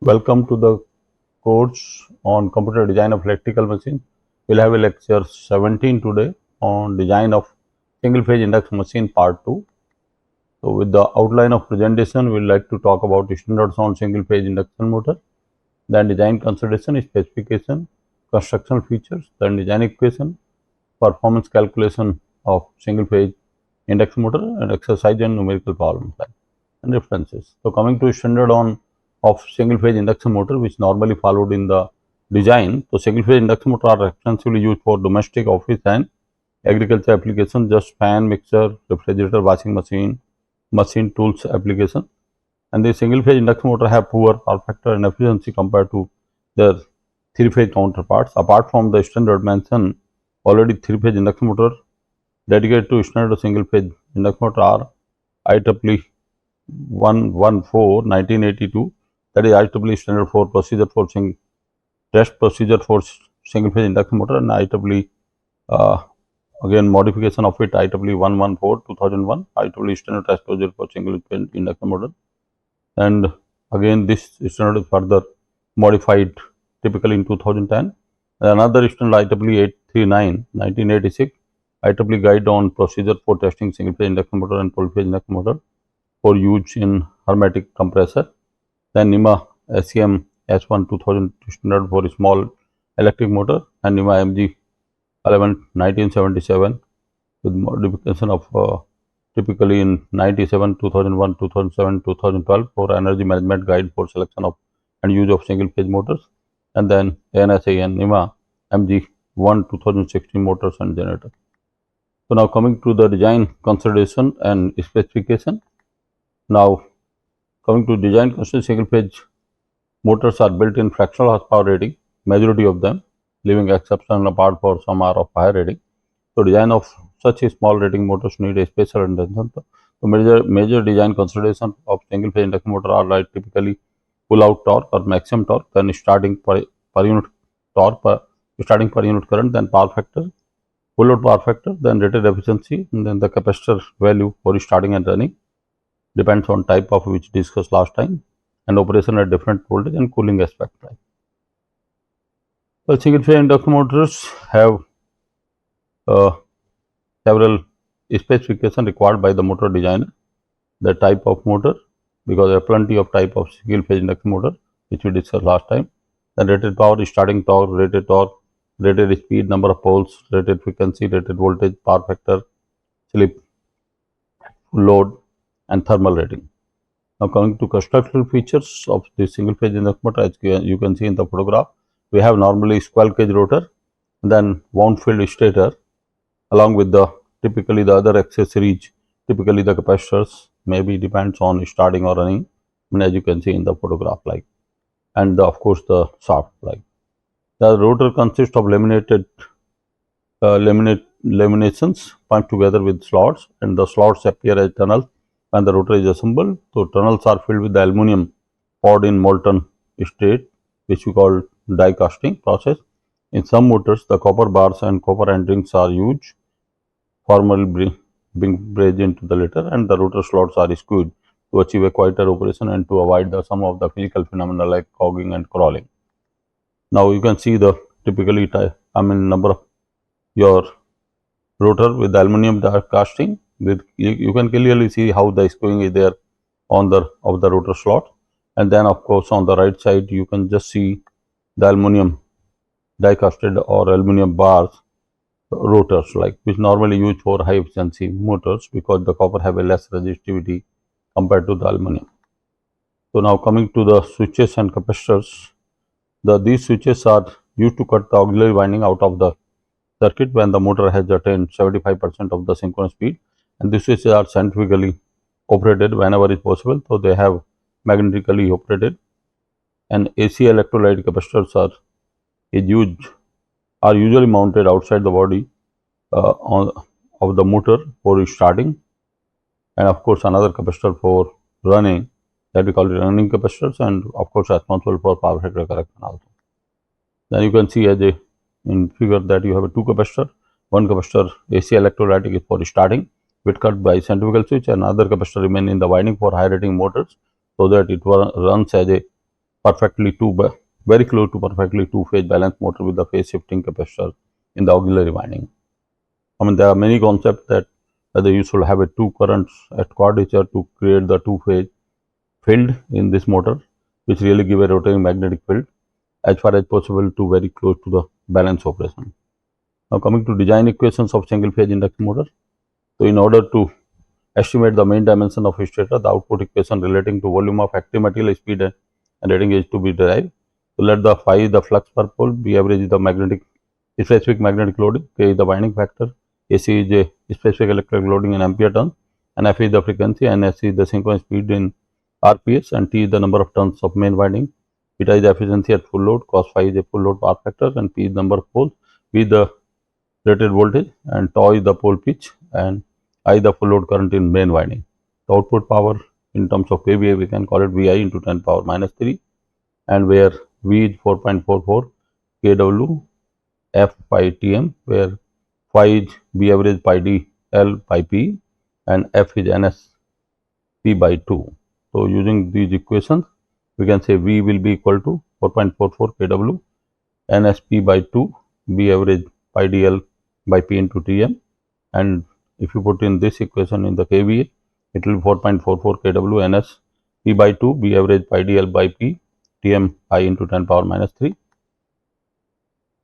Welcome to the course on computer design of electrical machine. We'll have a lecture 17 today on design of single phase induction machine part 2. So with the outline of presentation, we'll like to talk about standards on single phase induction motor, then design consideration, specification, constructional features, then design equation, performance calculation of single phase induction motor, and exercise and numerical problem and references. So coming to standard on of single phase induction motor, which normally followed in the design. So single phase induction motor are extensively used for domestic, office and agriculture application, just fan, mixer, refrigerator, washing machine, machine tools application. And the single phase induction motor have poor power factor and efficiency compared to their three phase counterparts. Apart from the standard mentioned, already three phase induction motor dedicated to standard single phase induction motor are IEEE 114 1982, that is IEEE standard for procedure for test procedure for single phase induction motor, and IEEE again modification of it IEEE 114 2001, IEEE standard test procedure for single phase induction motor, and again this standard is further modified typically in 2010. Another standard IEEE 839 1986, IEEE guide on procedure for testing single phase induction motor and polyphase induction motor for use in hermetic compressor. Then NEMA SEM S1 2000 standard for small electric motor, and NEMA MG 11 1977 with modification of typically in 97, 2001, 2007, 2012 for energy management guide for selection of and use of single phase motors, and then ANSIN NEMA MG 1 2016 motors and generator. So now coming to the design consideration and specification. Now coming to design consideration, single phase motors are built in fractional horsepower rating, majority of them, leaving exception apart for some are of higher rating. So design of such a small rating motors need a special attention. So major design consideration of single phase induction motor are like typically pull out torque or maximum torque, then starting per unit torque, starting per unit current, then power factor, pull out power factor, then rated efficiency, and then the capacitor value for starting and running. Depends on type of which discussed last time, and operation at different voltage and cooling aspect. Right. Well, single phase induction motors have several specifications required by the motor designer. The type of motor, because there are plenty of type of single phase induction motor which we discussed last time. Then rated power, starting torque, rated speed, number of poles, rated frequency, rated voltage, power factor, slip, load, and thermal rating. Now coming to constructional features of the single phase induction motor, as you can see in the photograph, we have normally squirrel cage rotor, then wound field stator, along with the typically the other accessories, typically the capacitors, maybe depends on starting or running, as you can see in the photograph, like, and of course the shaft, like. The rotor consists of laminations punched together with slots, and the slots appear as tunnels when the rotor is assembled. So tunnels are filled with the aluminum poured in molten state, which we call die casting process. In some motors, the copper bars and copper end rings are used, formally being bridged into the latter, and the rotor slots are screwed to achieve a quieter operation and to avoid some of the physical phenomena like cogging and crawling. Now you can see the typically number of your rotor with the aluminum die casting. With you can clearly see how the screwing is there on the rotor slot, and then of course on the right side you can just see the aluminum die casted or aluminum bars rotors, like, which normally used for high efficiency motors because the copper have a less resistivity compared to the aluminum. So now coming to the switches and capacitors, these switches are used to cut the auxiliary winding out of the circuit when the motor has attained 75% of the synchronous speed, and these switches are centrifugally operated whenever is possible, so they have magnetically operated. And AC electrolyte capacitors are usually mounted outside the body of the motor for starting, and of course another capacitor for running, that we call it running capacitors, and of course responsible for power factor correction also. Then you can see as a in figure that you have a two capacitor. One capacitor AC electrolytic is for starting, with cut by centrifugal switch, and another capacitor remain in the winding for high rating motors, so that it runs as a very close to perfectly two-phase balanced motor with the phase shifting capacitor in the auxiliary winding. I mean, there are many concepts that whether you should have a two currents at quadrature to create the two-phase field in this motor, which really give a rotating magnetic field as far as possible to very close to the balance operation. Now coming to design equations of single phase induction motor. So in order to estimate the main dimension of a stator, the output equation relating to volume of active material, speed and rating is to be derived. So let the phi is the flux per pole, B average is the specific magnetic loading, K is the winding factor, AC is a specific electric loading in ampere turns, and F is the frequency, and S is the synchronous speed in RPS, and T is the number of turns of main winding. Beta is the efficiency at full load, cos phi is a full load power factor, and P is number of poles, V is the rated voltage, and tau is the pole pitch, and I the full load current in main winding. The output power in terms of kVA, we can call it VI into 10 power minus 3, and where V is 4.44 kW F pi Tm, where phi is B average pi D L pi P, and F is NS P by 2. So using these equations, we can say V will be equal to 4.44 kW NSP by 2 B average pi dl by P into Tm, and if you put in this equation in the kVA, it will be 4.44 kW NS P by 2 B average pi dl by P Tm I into 10 power minus 3.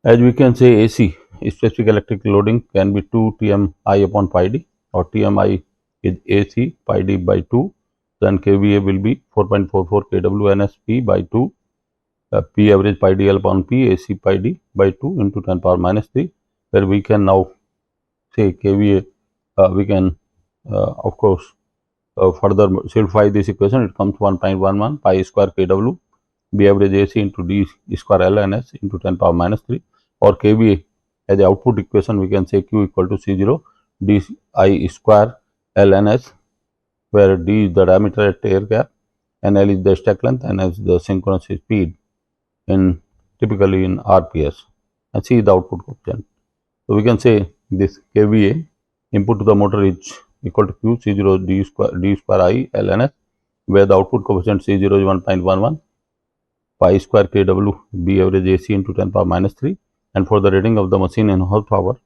As we can say, AC specific electric loading can be 2 Tm I upon pi d, or Tm I is AC pi d by 2, then kVA will be 4.44 kW NSP by 2 P average pi dl upon P AC pi d by 2 into 10 power minus 3, where we can now say kVA, we can of course further simplify this equation. It comes 1.11 pi square kW B average AC into D square L N S into 10 power minus 3, or kVA as the output equation, we can say Q equal to C0 D I square L N S, where D is the diameter at air gap, and L is the stack length, and S is the synchronous speed in typically in RPS, and C is the output coefficient. So we can say this kVA input to the motor is equal to Q C0 D square I L N S, where the output coefficient C0 is 1.11 pi square kW B average AC into 10 power minus 3, and for the rating of the machine in horsepower,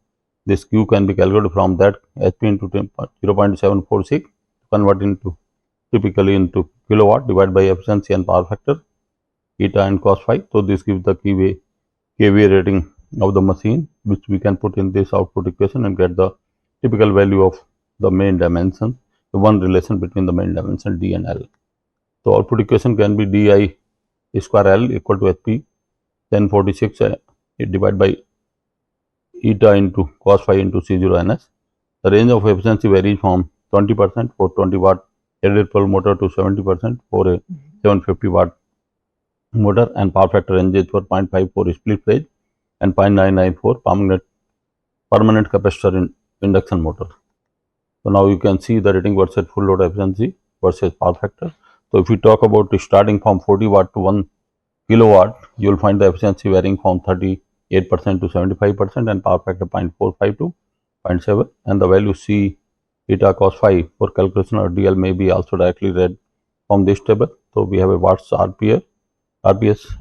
this Q can be calculated from that HP into 0.746, convert into typically into kilowatt divided by efficiency and power factor eta and cos phi. So this gives the kVA rating of the machine, which we can put in this output equation and get the typical value of the main dimension, the one relation between the main dimension D and L. So output equation can be DI square L equal to HP 1046 divided by eta into cos phi into C0 NS. The range of efficiency varies from 20% for 20 watt air pole motor to 70% for a 750 watt motor, and power factor ranges for 0.5 for split phase and 0.99 for permanent capacitor in induction motor. So now you can see the rating versus full load efficiency versus power factor. So if we talk about starting from 40 watt to 1 kilowatt, you will find the efficiency varying from 38% to 75% and power factor 0.45 to 0.7, and the value C eta cos phi for calculation of DL may be also directly read from this table. So we have a watts RPS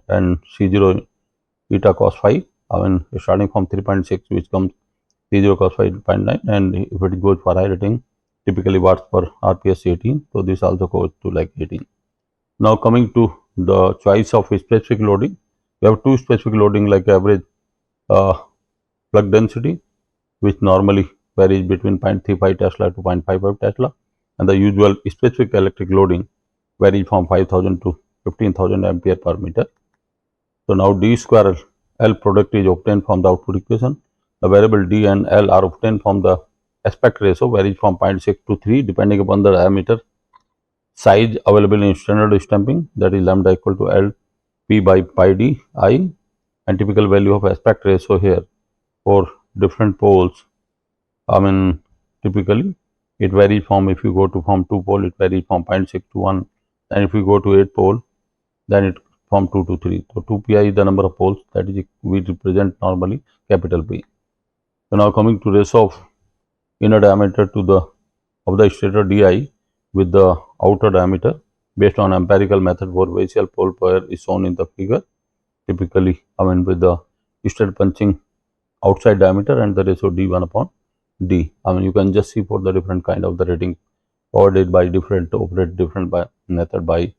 and C0 eta cos phi, starting from 3.6, which comes C0 cos phi 0.9, and if it goes for high rating, typically watts per RPS 18. So this also goes to like 18. Now coming to the choice of specific loading, we have two specific loading like average plug density, which normally varies between 0.35 Tesla to 0.55 Tesla, and the usual specific electric loading varies from 5000 to 15,000 ampere per meter. So now D square L product is obtained from the output equation. The variable D and L are obtained from the aspect ratio, varies from 0.6 to 3 depending upon the diameter size available in standard stamping, that is lambda equal to L P by pi D I, and typical value of aspect ratio here for different poles. Typically it varies from, if you go to from 2 pole, it varies from 0.6 to 1, and if you go to 8 pole, then it from 2 to 3. So 2 pi is the number of poles, that is we represent normally capital P. So now coming to ratio of inner diameter to the of the stator Di with the outer diameter. based on empirical method for variable pole pair is shown in the figure. Typically, with the stator punching outside diameter and the ratio d1 upon d. You can just see for the different kind of the rating provided by different operate different by method by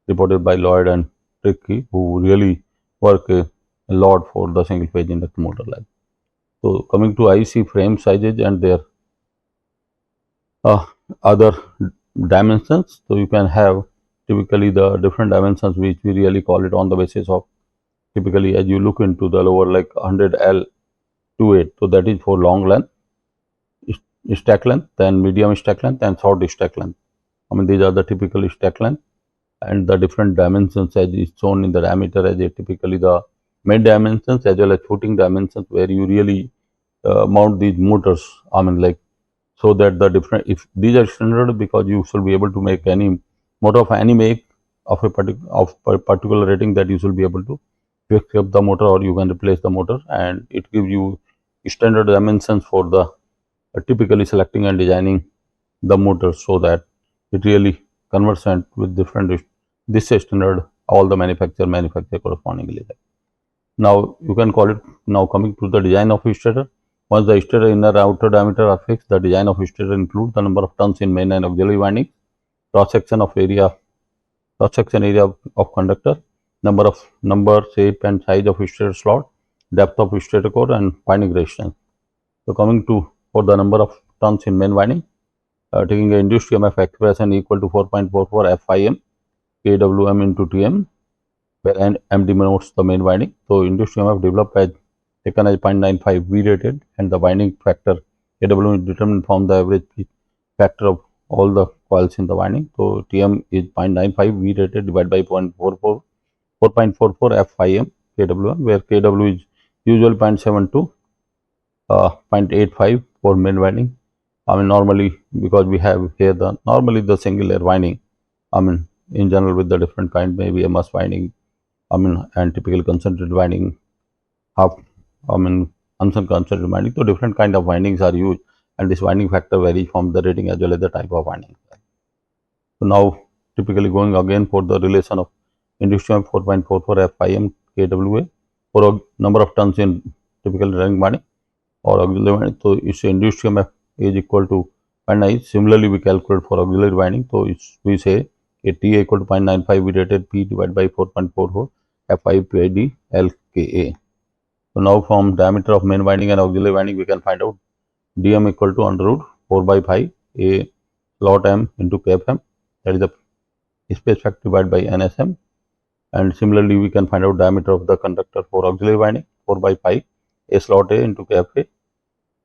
reported by Lloyd and Tricky, who really work a lot for the single phase induction motor line. So coming to IC frame sizes and their other dimensions. So you can have typically the different dimensions which we really call it on the basis of typically as you look into the lower like 100L to 8. So that is for long length, stack length, then medium stack length and short stack length. These are the typical stack length and the different dimensions as is shown in the diameter as a typically the main dimensions as well as footing dimensions where you really mount these motors. Like so that the different if these are standard because you should be able to make any motor of any make of a particular rating that you should be able to fix up the motor or you can replace the motor, and it gives you standard dimensions for the typically selecting and designing the motor so that it really conversant with different this standard all the manufacture correspondingly. Now you can call it now coming to the design of stator. Once the stator inner and outer diameter are fixed, the design of stator includes the number of turns in main and auxiliary winding, cross section area of conductor, number, shape and size of stator slot, depth of stator core and winding resistance. So coming to for the number of turns in main winding, taking a induced EMF expression equal to 4.44 FIM kWm into Tm, where M denotes the main winding. So induced EMF developed as taken as 0.95 V rated and the winding factor Kw is determined from the average factor of all the coils in the winding. So Tm is 0.95 V rated divided by 4.44 FIM KWm, where Kw is usually 0.72 0.85 for main winding. Normally because we have here the normally the single layer winding, in general with the different kind, maybe a mass winding, and typical concentrated winding, half, unconcentrated winding. So different kind of windings are used, and this winding factor varies from the rating as well as the type of winding. So now typically going again for the relation of induced EMF 4.44 FIM kWA for a number of turns in typical running winding or auxiliary winding. So its induced EMF is equal to 0.9. Similarly, we calculate for auxiliary winding. So we say a T equal to 0.95 we rated P divided by 4.44 Fi PID LKA. So now from diameter of main winding and auxiliary winding we can find out dm equal to under root 4 by 5 a slot m into kfm, that is the space factor divided by nsm, and similarly we can find out diameter of the conductor for auxiliary winding 4 by 5 a slot a into kfa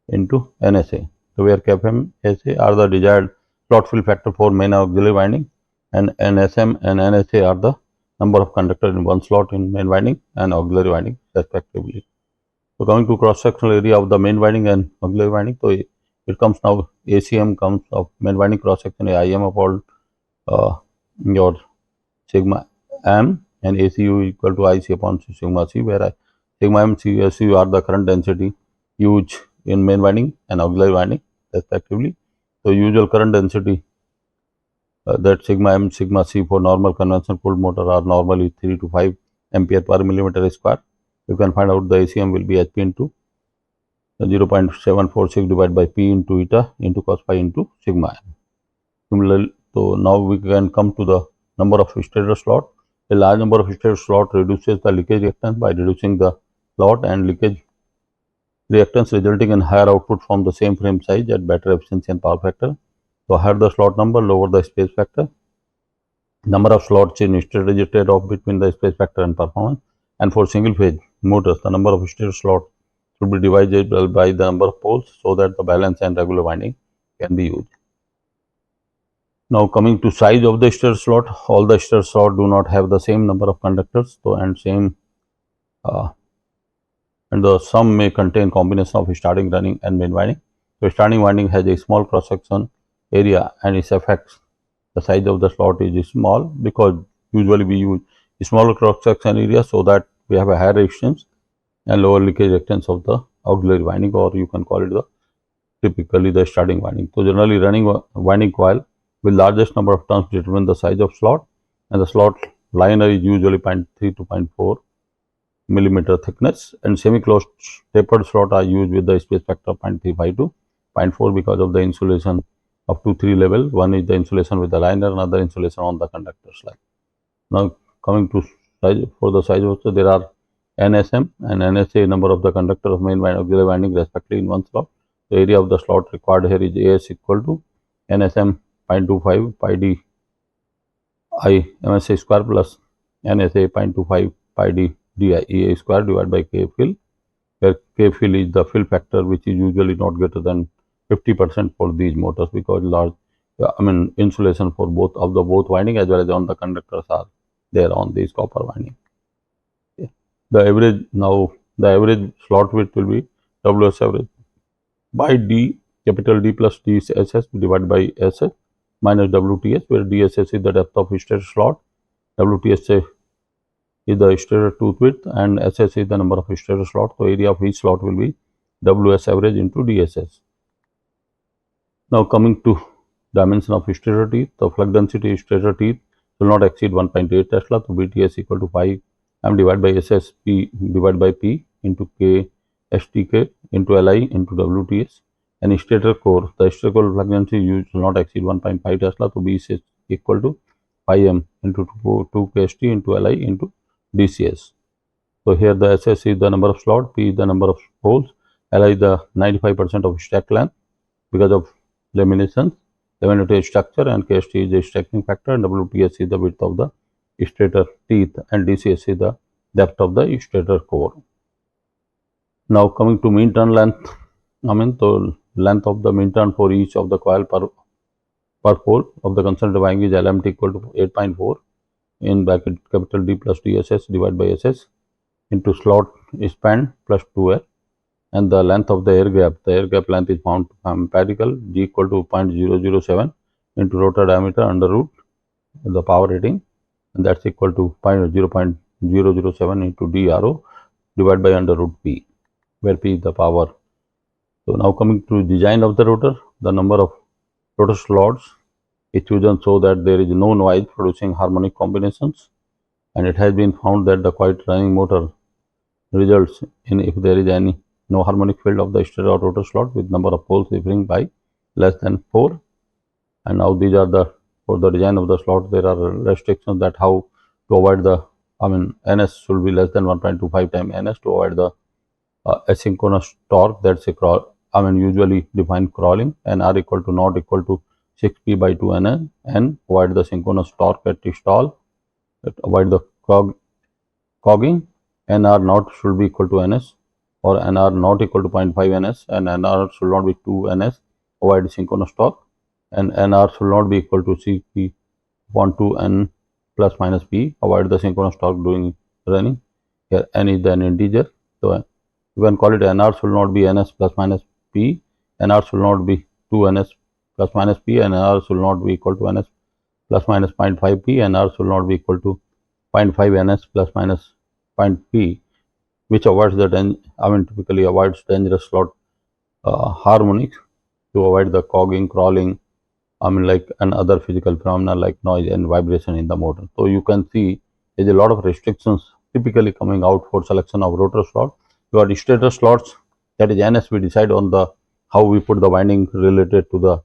into nsa. So where kfm sa are the desired slot fill factor for main auxiliary winding, and nsm and nsa are the number of conductors in one slot in main winding and auxiliary winding respectively. So coming to cross sectional area of the main winding and auxiliary winding, so it comes now ACM comes of main winding cross section IM upon your sigma m, and ACU equal to IC upon sigma c, where sigma m CSU are the current density used in main winding and auxiliary winding respectively. So usual current density that sigma m sigma c for normal conventional pulled motor are normally 3 to 5 ampere per millimeter square. You can find out the ACM will be HP into 0.746 divided by P into eta into cos phi into sigma m. Similarly, so now we can come to the number of stator slot. A large number of stator slot reduces the leakage reactance by reducing the slot and leakage reactance, resulting in higher output from the same frame size at better efficiency and power factor. So higher the slot number, lower the space factor. Number of slots in stator is a trade-off between the space factor and performance. And for single phase motors, the number of stator slots should be divided by the number of poles so that the balance and regular winding can be used. Now coming to size of the stator slot, all the stator slots do not have the same number of conductors, so and the some may contain combination of starting, running and main winding. So starting winding has a small cross section area and its effects. The size of the slot is small because usually we use smaller cross section area so that we have a higher resistance and lower leakage reactance of the auxiliary winding, or you can call it the typically the starting winding. So generally running winding coil with largest number of turns determine the size of slot, and the slot liner is usually 0.3 to 0.4 millimeter thickness, and semi-closed tapered slot are used with the space factor 0.35 to 0.4 because of the insulation up to 3 level. One is the insulation with the liner, another insulation on the conductor slide. Now coming to size, for the size also there are NSM and NSA, number of the conductor of main and auxiliary winding respectively in one slot. The area of the slot required here is AS equal to NSM 0.25 pi d I MSA square plus NSA 0.25 pi d di EA square divided by K fill, where K fill is the fill factor, which is usually not greater than 50% for these motors, because large insulation for both of the both winding as well as on the conductors are there on these copper winding. The average slot width will be WS average by D, capital D plus DSS divided by SS minus WTS, where DSS is the depth of stator slot, WTS is the stator tooth width, and SS is the number of stator slots. So area of each slot will be WS average into DSS. Now coming to dimension of stator teeth, the flux density stator teeth will not exceed 1.8 Tesla. So BTS equal to 5 M divided by SS P divided by P into K STK into Li into WTS. And stator core, the stator core flux density used will not exceed 1.5 Tesla. So B is equal to 5 M into 2 KST into Li into DCS. So here the SS is the number of slot, P is the number of holes, Li is the 95% of stack length because of laminated structure, and KST is the stacking factor, and WTS is the width of the stator teeth, and DCS is the depth of the stator core. Now coming to mean turn length, the length of the mean turn for each of the coil per pole of the concerned winding is LMT equal to 8.4 in bracket capital D plus DSS divided by SS into slot span plus 2L, and the length of the air gap length is found empirical, G equal to 0.007 into rotor diameter under root the power rating, and that's equal to 0.007 into DRO divided by under root P, where P is the power. So now coming to design of the rotor, the number of rotor slots is chosen so that there is no noise producing harmonic combinations, and it has been found that the quiet running motor results in if there is any no harmonic field of the stator or rotor slot with number of poles differing by less than 4. And now these are the, for the design of the slot, there are restrictions that how to avoid the NS should be less than 1.25 times NS to avoid the asynchronous torque, that's a usually defined crawling, and R equal to not equal to 6P by 2 NN, and avoid the synchronous torque at stall, avoid the cogging. NR not should be equal to NS, or NR not equal to 0.5 NS, and NR should not be 2 NS, avoid synchronous torque, and NR should not be equal to CP upon 2 N plus minus P, avoid the synchronous torque during running. Here N is an integer, so you can call it NR should not be NS plus minus P, NR should not be 2 NS plus minus P, and NR should not be equal to NS plus minus 0.5 P, and NR should not be equal to 0.5 NS plus minus 0.5 P, which avoids the typically avoids dangerous slot harmonics to avoid the cogging, crawling, and other physical phenomena like noise and vibration in the motor. So you can see there is a lot of restrictions typically coming out for selection of rotor slot. Your stator slots, that is NS, we decide on the how we put the winding related to the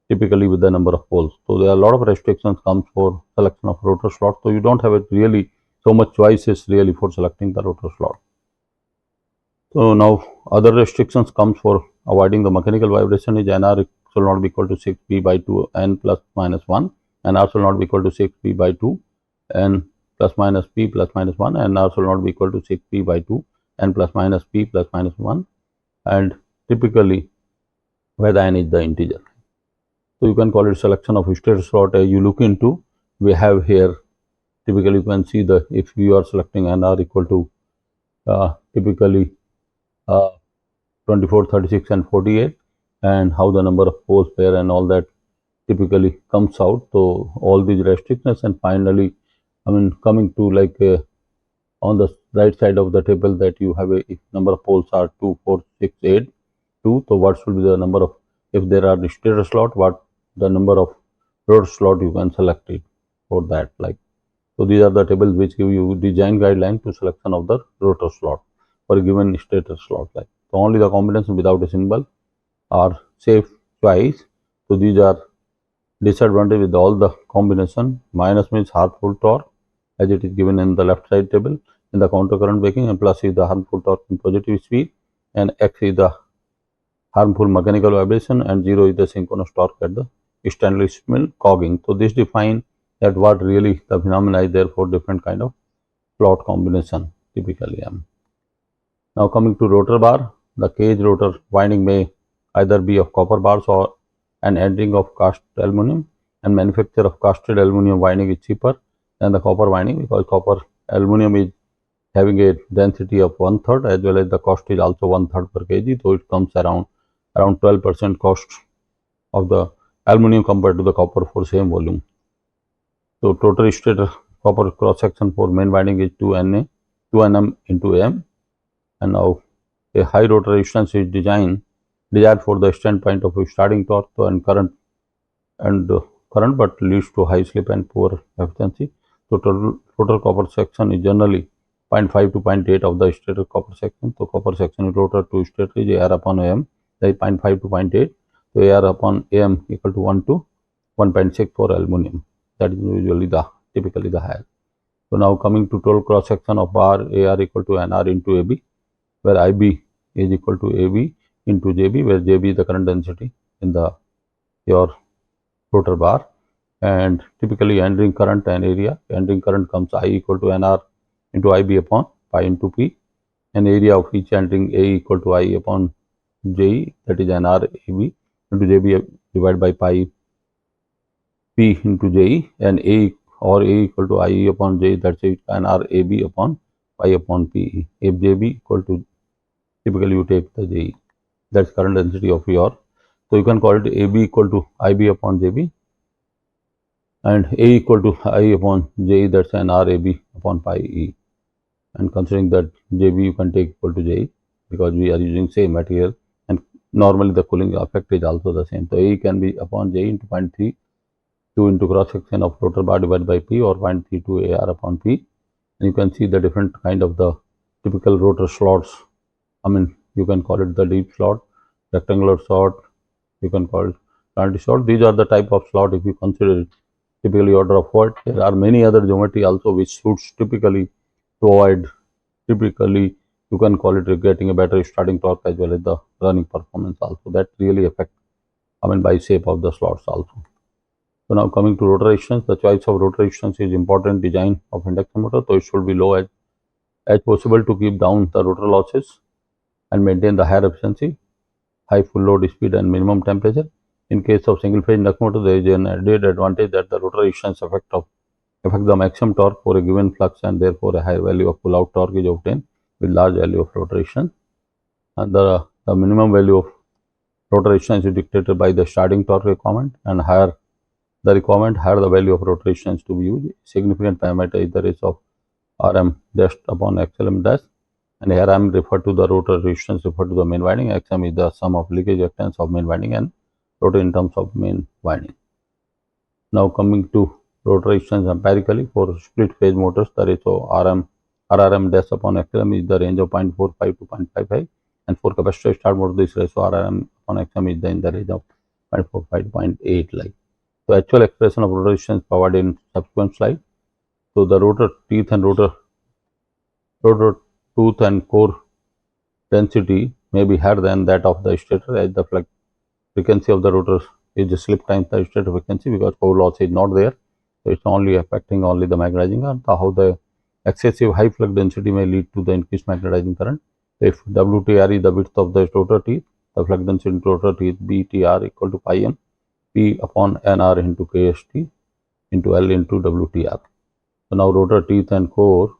typically with the number of poles. So there are a lot of restrictions comes for selection of rotor slot. So you don't have really so much choices really for selecting the rotor slot. So now other restrictions comes for avoiding the mechanical vibration is NR should not be equal to 6P by 2 N plus minus 1, and R should not be equal to 6P by 2 N plus minus P plus minus 1, and R should not be equal to 6P by 2 N plus minus P plus minus 1, and typically where the N is the integer. So you can call it selection of stator slot. You look into, we have here typically you can see the if you are selecting NR equal to typically 24, 36 and 48, and how the number of poles pair and all that typically comes out. So all these restrictions, and finally coming to like on the right side of the table that you have a if number of poles are 2, 4, 6, 8, 2. So what should be the number of, if there are the stator slot, what the number of rotor slot you can select it for that, like So these are the tables which give you design guideline to selection of the rotor slot for a given stator slot. Like so, only the combination without a symbol are safe choice. So these are disadvantage with all the combination. Minus means harmful torque, as it is given in the left side table in the counter current braking, and plus is the harmful torque in positive speed, and X is the harmful mechanical vibration, and 0 is the synchronous torque at the stainless mill cogging. So this define that what really the phenomena is there for different kind of slot combination typically. Now coming to rotor bar, the cage rotor winding may either be of copper bars or an end ring of cast aluminum, and manufacture of casted aluminum winding is cheaper than the copper winding, because copper aluminum is having a density of 1/3, as well as the cost is also 1/3 per kg. So it comes around 12% cost of the aluminum compared to the copper for same volume. So total stator copper cross section for main winding is 2 nm into m, and now a high rotor resistance is desired for the standpoint of starting torque and current, but leads to high slip and poor efficiency. So total copper section is generally 0.5 to 0.8 of the stator copper section. So copper section rotor to stator is AR upon AM, that is 0.5 to 0.8. So AR upon AM equal to 1 to 1.6 for aluminum. That is usually typically the higher. So now coming to total cross section of bar, AR equal to NR into AB, where IB is equal to AB into JB, where JB is the current density in your rotor bar, and typically end ring current and area. End ring current comes I equal to NR into IB upon pi into P, and area of each end ring A equal to I upon J, that is NR AB into JB divided by pi P into J, and A equal to I upon J, that's it NR AB upon pi upon P. If JB equal to, typically you take the J, that's current density of your. So you can call it AB equal to IB upon JB, and A equal to I upon J, that's an RAB upon pi E. And considering that JB you can take equal to J, because we are using same material, and normally the cooling effect is also the same. So A can be upon J into 0.32 into cross section of rotor bar divided by P, or 0.32 AR upon P. And you can see the different kind of the typical rotor slots. I mean, you can call it the deep slot, rectangular slot, you can call it slanty slot. These are the type of slot if you consider it typically order of what. There are many other geometry also which suits typically to avoid, typically you can call it getting a better starting torque as well as the running performance also. That really affect, I mean, by shape of the slots also. So now coming to rotor resistance, the choice of rotor resistance is important design of induction motor. So it should be low as possible to keep down the rotor losses and maintain the higher efficiency, high full load speed and minimum temperature. In case of single phase induction motor, there is an added advantage that the rotor resistance affect the maximum torque for a given flux, and therefore a higher value of pull out torque is obtained with large value of rotor resistance. And the minimum value of rotor resistance is dictated by the starting torque requirement, and higher the requirement, higher the value of rotor resistance to be used. Significant parameter is the ratio of Rm dash upon XLM dash, and here I am referred to the rotor resistance referred to the main winding. Xm is the sum of leakage reactance of main winding and rotor in terms of main winding. Now coming to rotor resistance empirically, for split phase motors, the ratio RRM dash upon XLM is the range of 0.45 to 0.55, and for capacitor start motor, this ratio RRM upon XM is in the range of 0.45 to 0.8 like. So actual expression of rotor resistance provided in subsequent slide. So the rotor teeth and rotor tooth and core density may be higher than that of the stator, as the frequency of the rotor is the slip times the stator frequency, because core loss is not there. So it's only affecting only the magnetizing current. How the excessive high flux density may lead to the increased magnetizing current. If WTR is the width of the rotor teeth, the flux density in rotor teeth BTR equal to pi m P upon NR into KST into L into WTR. So now rotor teeth and core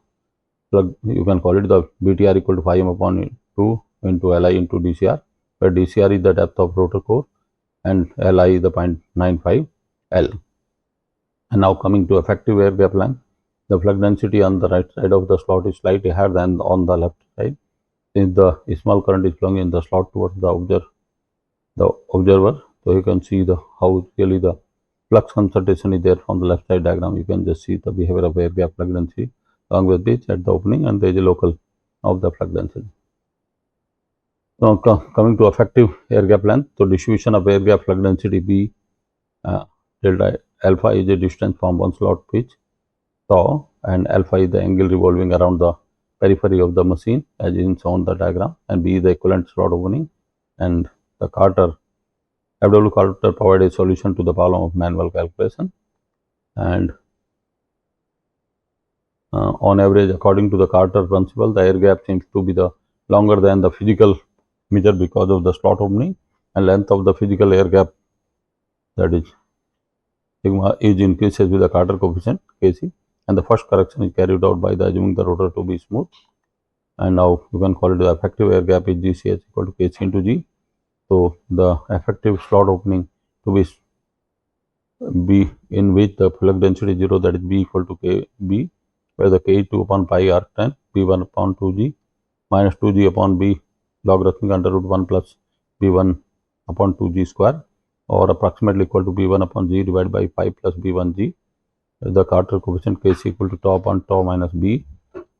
plug, you can call it the BTR equal to pi m upon 2 into Li into DCR, where DCR is the depth of rotor core and Li is the 0.95 L. And now coming to effective air gap length, the flux density on the right side of the slot is slightly higher than on the left side, since the small current is flowing in the slot towards the observer. So you can see how really the flux concentration is there from the left side diagram. You can just see the behavior of air gap flux density along with this at the opening, and there is a local of the flux density. Now coming to effective air gap length, so distribution of air gap flux density B delta alpha is a distance from one slot pitch tau, and alpha is the angle revolving around the periphery of the machine as is shown the diagram, and B is the equivalent slot opening, and the Carter FW Carter provided a solution to the problem of manual calculation, and on average, according to the Carter principle, the air gap seems to be the longer than the physical measure because of the slot opening, and length of the physical air gap, that is sigma, is increases with the Carter coefficient Kc, and the first correction is carried out by the assuming the rotor to be smooth, and now you can call it the effective air gap is GCH equal to Kc into G. So the effective slot opening to be B in which the flux density is 0, that is B equal to Kb, where the K 2 upon pi arc tan B1 upon 2G minus 2G upon B logarithmic under root 1 plus B1 upon 2G square, or approximately equal to B1 upon G divided by pi plus B1G. The Carter coefficient Kc equal to tau upon tau minus B,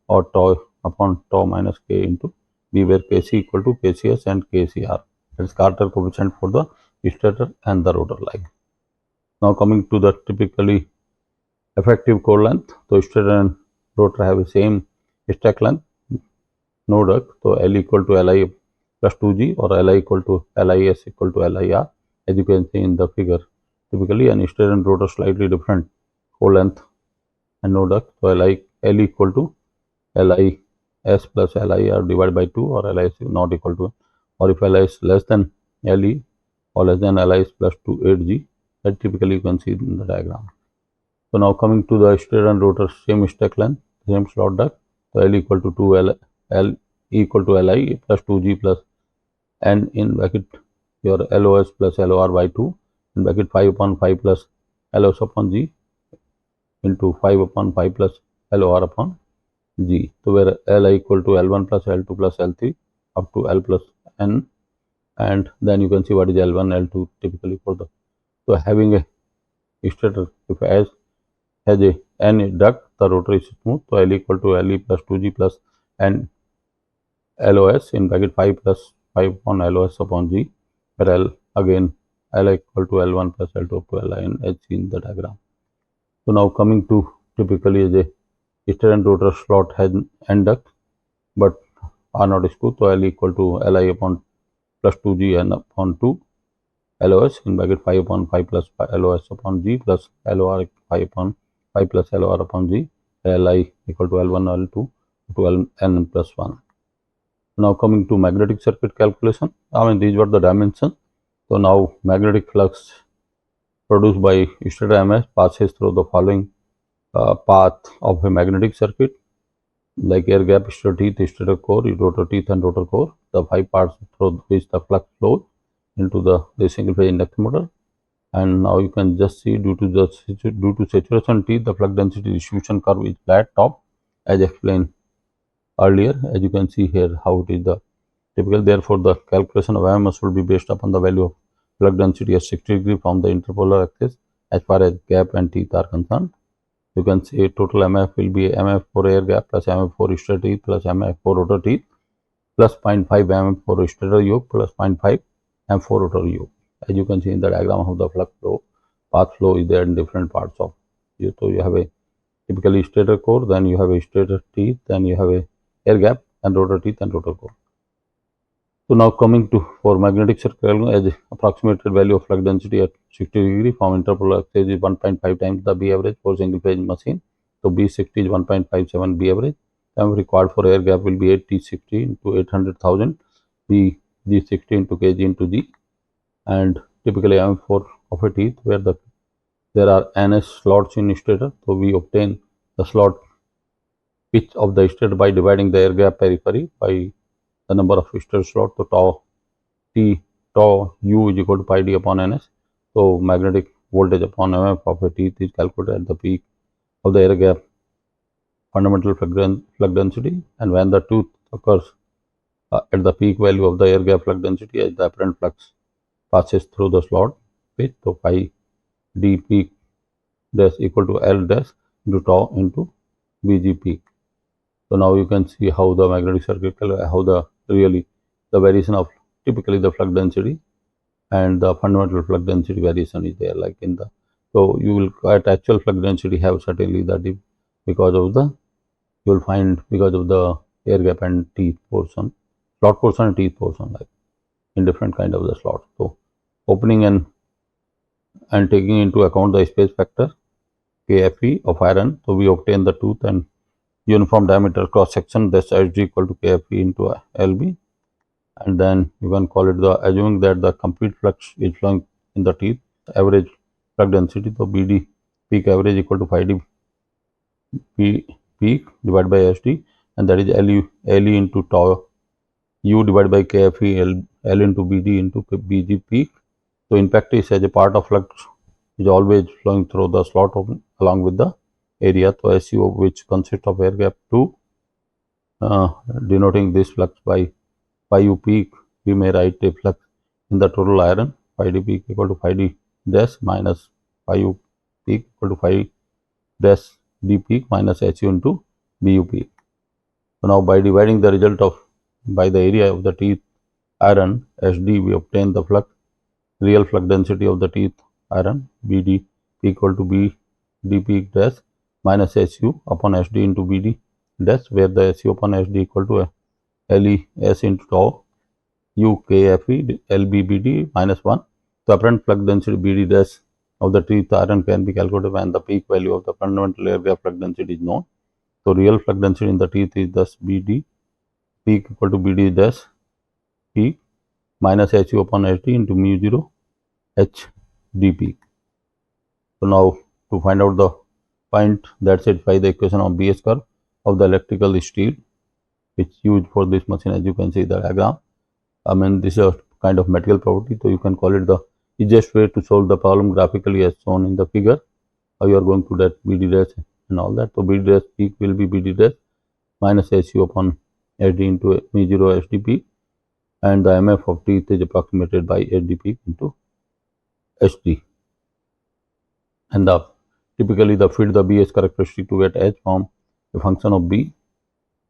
or tau upon tau minus K into B, where Kc equal to Kcs and Kcr. That is Carter coefficient for the stator and the rotor leg. Now coming to the typically effective core length, so stator and rotor have the same stack length, no duct, so L equal to Li plus 2G or Li equal to Lis equal to Lir, as you can see in the figure. Typically, an stator and rotor slightly different core length and no duct, so L equal to Lis plus Lir divided by 2, or Lis is not equal to, or if Lis less than Le or less than Lis plus 2 8G, that typically you can see in the diagram. So now coming to the stator and rotor same stack length, same slot duct, so L equal to 2 L equal to Li plus 2G plus N in bracket your LOS plus LOR by 2 in bracket 5 upon 5 plus LOS upon G into 5 upon 5 plus LOR upon G. So where L equal to L1 plus L2 plus L3 up to L plus N, and then you can see what is L1, L2 typically for the. So having a stator, if as has a N duct, the rotor is smooth, so L equal to Le plus 2G plus N LOS in bracket 5 plus 5 upon LOS upon G, where L again L equal to L1 plus L2 up to Lin as seen in the diagram. So now coming to typically as a stator and rotor slot has N duct but are not screw, so L equal to Li upon plus 2G N upon 2 LOS in bracket 5 upon 5 plus LOS upon G plus LOR 5 upon 5 plus LOR upon G, Li equal to L1 L2 to Ln plus 1. Now coming to magnetic circuit calculation, these were the dimensions. So now magnetic flux produced by stator MS passes through the following path of a magnetic circuit, like air gap, stator teeth, stator core, rotor teeth and rotor core, the 5 parts through which the flux flows into the single phase induction motor. And now you can just see due to saturation T, the flux density distribution curve is flat top as explained earlier, as you can see here how it is the typical. Therefore, the calculation of MS will be based upon the value of flux density at 60 degree from the interpolar axis as far as gap and teeth are concerned. You can say total MF will be MF for air gap plus MF for stator teeth plus MF for rotor teeth plus 0.5 MF for stator yoke plus 0.5 MF for rotor yoke. As you can see in the diagram of the flux flow, path flow is there in different parts of you. So you have a typically stator core, then you have a stator teeth, then you have a air gap and rotor teeth and rotor core. So now coming to for magnetic circle, as approximated value of flux density at 60 degree from interpolar axis is 1.5 times the B average for single phase machine. So B60 is 1.57 B average. Time required for air gap will be 8T60 into 800,000 B G60 into Kg into G, and typically M4 of a teeth where there are NS slots in stator. So we obtain the slot pitch of the stator by dividing the air gap periphery by the number of stator slots. So tau u is equal to pi d upon ns. So magnetic voltage upon MF of a teeth is calculated at the peak of the air gap fundamental flux density, and when the tooth occurs at the peak value of the air gap flux density as the apparent flux passes through the slot pitch, so phi d peak dash equal to L dash into tau into Bg peak. So now you can see how the magnetic circuit, how the variation of typically the flux density and the fundamental flux density variation is there, like in the, so you will at actual flux density have certainly the dip because of the, you will find because of the air gap and teeth portion, slot portion and teeth portion, like in different kind of the slot. So opening and taking into account the space factor KFE of iron, so we obtain the tooth and uniform diameter cross section, that's Hg equal to KFE into LB, and then you can call it the, assuming that the complete flux is flowing in the teeth, average flux density, so BD peak average equal to 5D peak divided by SD, and that is LE into tau U divided by KFE L into BD into BG peak. So in practice, as a part of flux is always flowing through the slot along with the area, so SU, which consists of air gap 2, denoting this flux by phi u peak, we may write a flux in the total iron phi d peak equal to phi d dash minus phi u peak equal to phi dash d peak minus HU into BU peak. So now by dividing the result of by the area of the teeth iron SD, we obtain the flux, real flux density of the teeth iron BD equal to BD peak dash minus HU upon SD into BD dash, where the HU upon SD equal to LE S into tau U KFE LBBD minus 1. So apparent flux density BD dash of the teeth iron can be calculated when the peak value of the fundamental air gap flux density is known. So real flux density in the teeth is thus BD peak equal to BD dash peak minus HU upon HD into mu 0 H D peak. So now to find out the point that satisfies the equation of BS curve of the electrical steel, which is used for this machine, as you can see the diagram. I mean, this is a kind of material property, so you can call it the easiest way to solve the problem graphically as shown in the figure. How you are going to that BD dash and all that. So BD dash peak will be BD dash minus HU upon HD into mu 0 HD peak, and the MF of teeth is approximated by HD peak into HD. And the typically the fit the BS characteristic to get H from a function of B.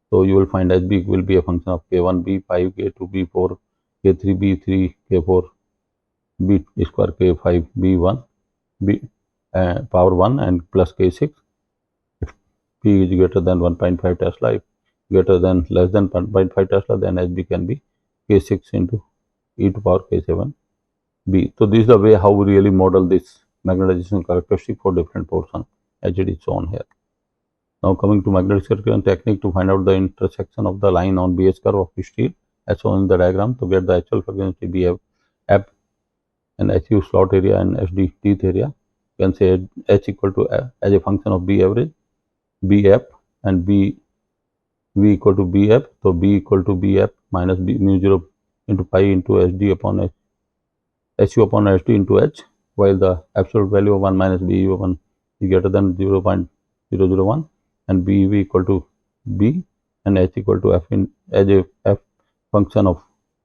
So you will find HB will be a function of K1 B5 K2 B4 K3 B3 K4 B square K5 B1 B power 1 and plus K6. If P is greater than 1.5 Tesla, if greater than less than 1.5 Tesla, then HB can be K6 into e to power K7 B. So this is the way how we really model this magnetization characteristic for different portion, as it is shown here. Now coming to magnetic circuit technique to find out the intersection of the line on BH curve of steel as shown in the diagram. To get the actual flux density, we have F and HU slot area and HD teeth area. You can say H equal to F as a function of B average, BF and B V equal to BF. So B equal to BF minus B mu 0 into pi into HD upon H, HU upon HD into H, while the absolute value of 1 minus BU1 is greater than 0.001, and BV equal to B and H equal to F in as a F function of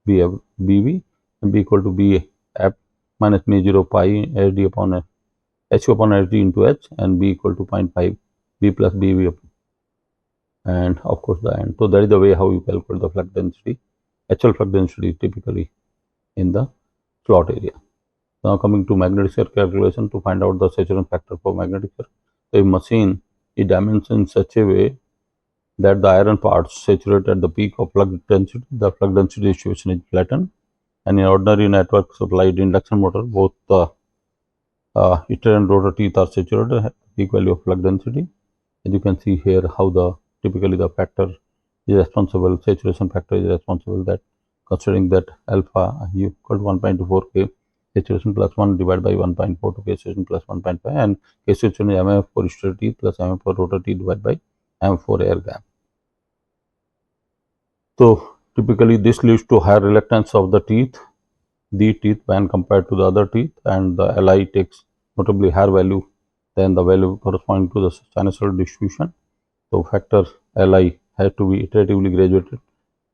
BV, and B equal to B F minus mu 0 pi HD upon HU upon HD into H, and B equal to 0.5 B plus BV, and of course the end. So that is the way how you calculate the flux density. Actual flux density is typically in the slot area. Now coming to magnetic circuit calculation to find out the saturation factor for magnetic circuit. So a machine is dimensioned in such a way that the iron parts saturate at the peak of flux density. The flux density distribution is flattened, and in ordinary network supplied induction motor, both the stator and rotor teeth are saturated at the peak value of flux density. As you can see here, how the typically the factor is responsible, saturation factor is responsible, that considering that alpha equal to 1.24 K saturation plus 1 divided by 1.42 K saturation plus 1.5, and K saturation is MF for stator teeth plus MF for rotor teeth divided by M for air gap. So typically this leads to higher reluctance of the teeth when compared to the other teeth, and the Li takes notably higher value than the value corresponding to the sinusoidal distribution. So factor Li has to be iteratively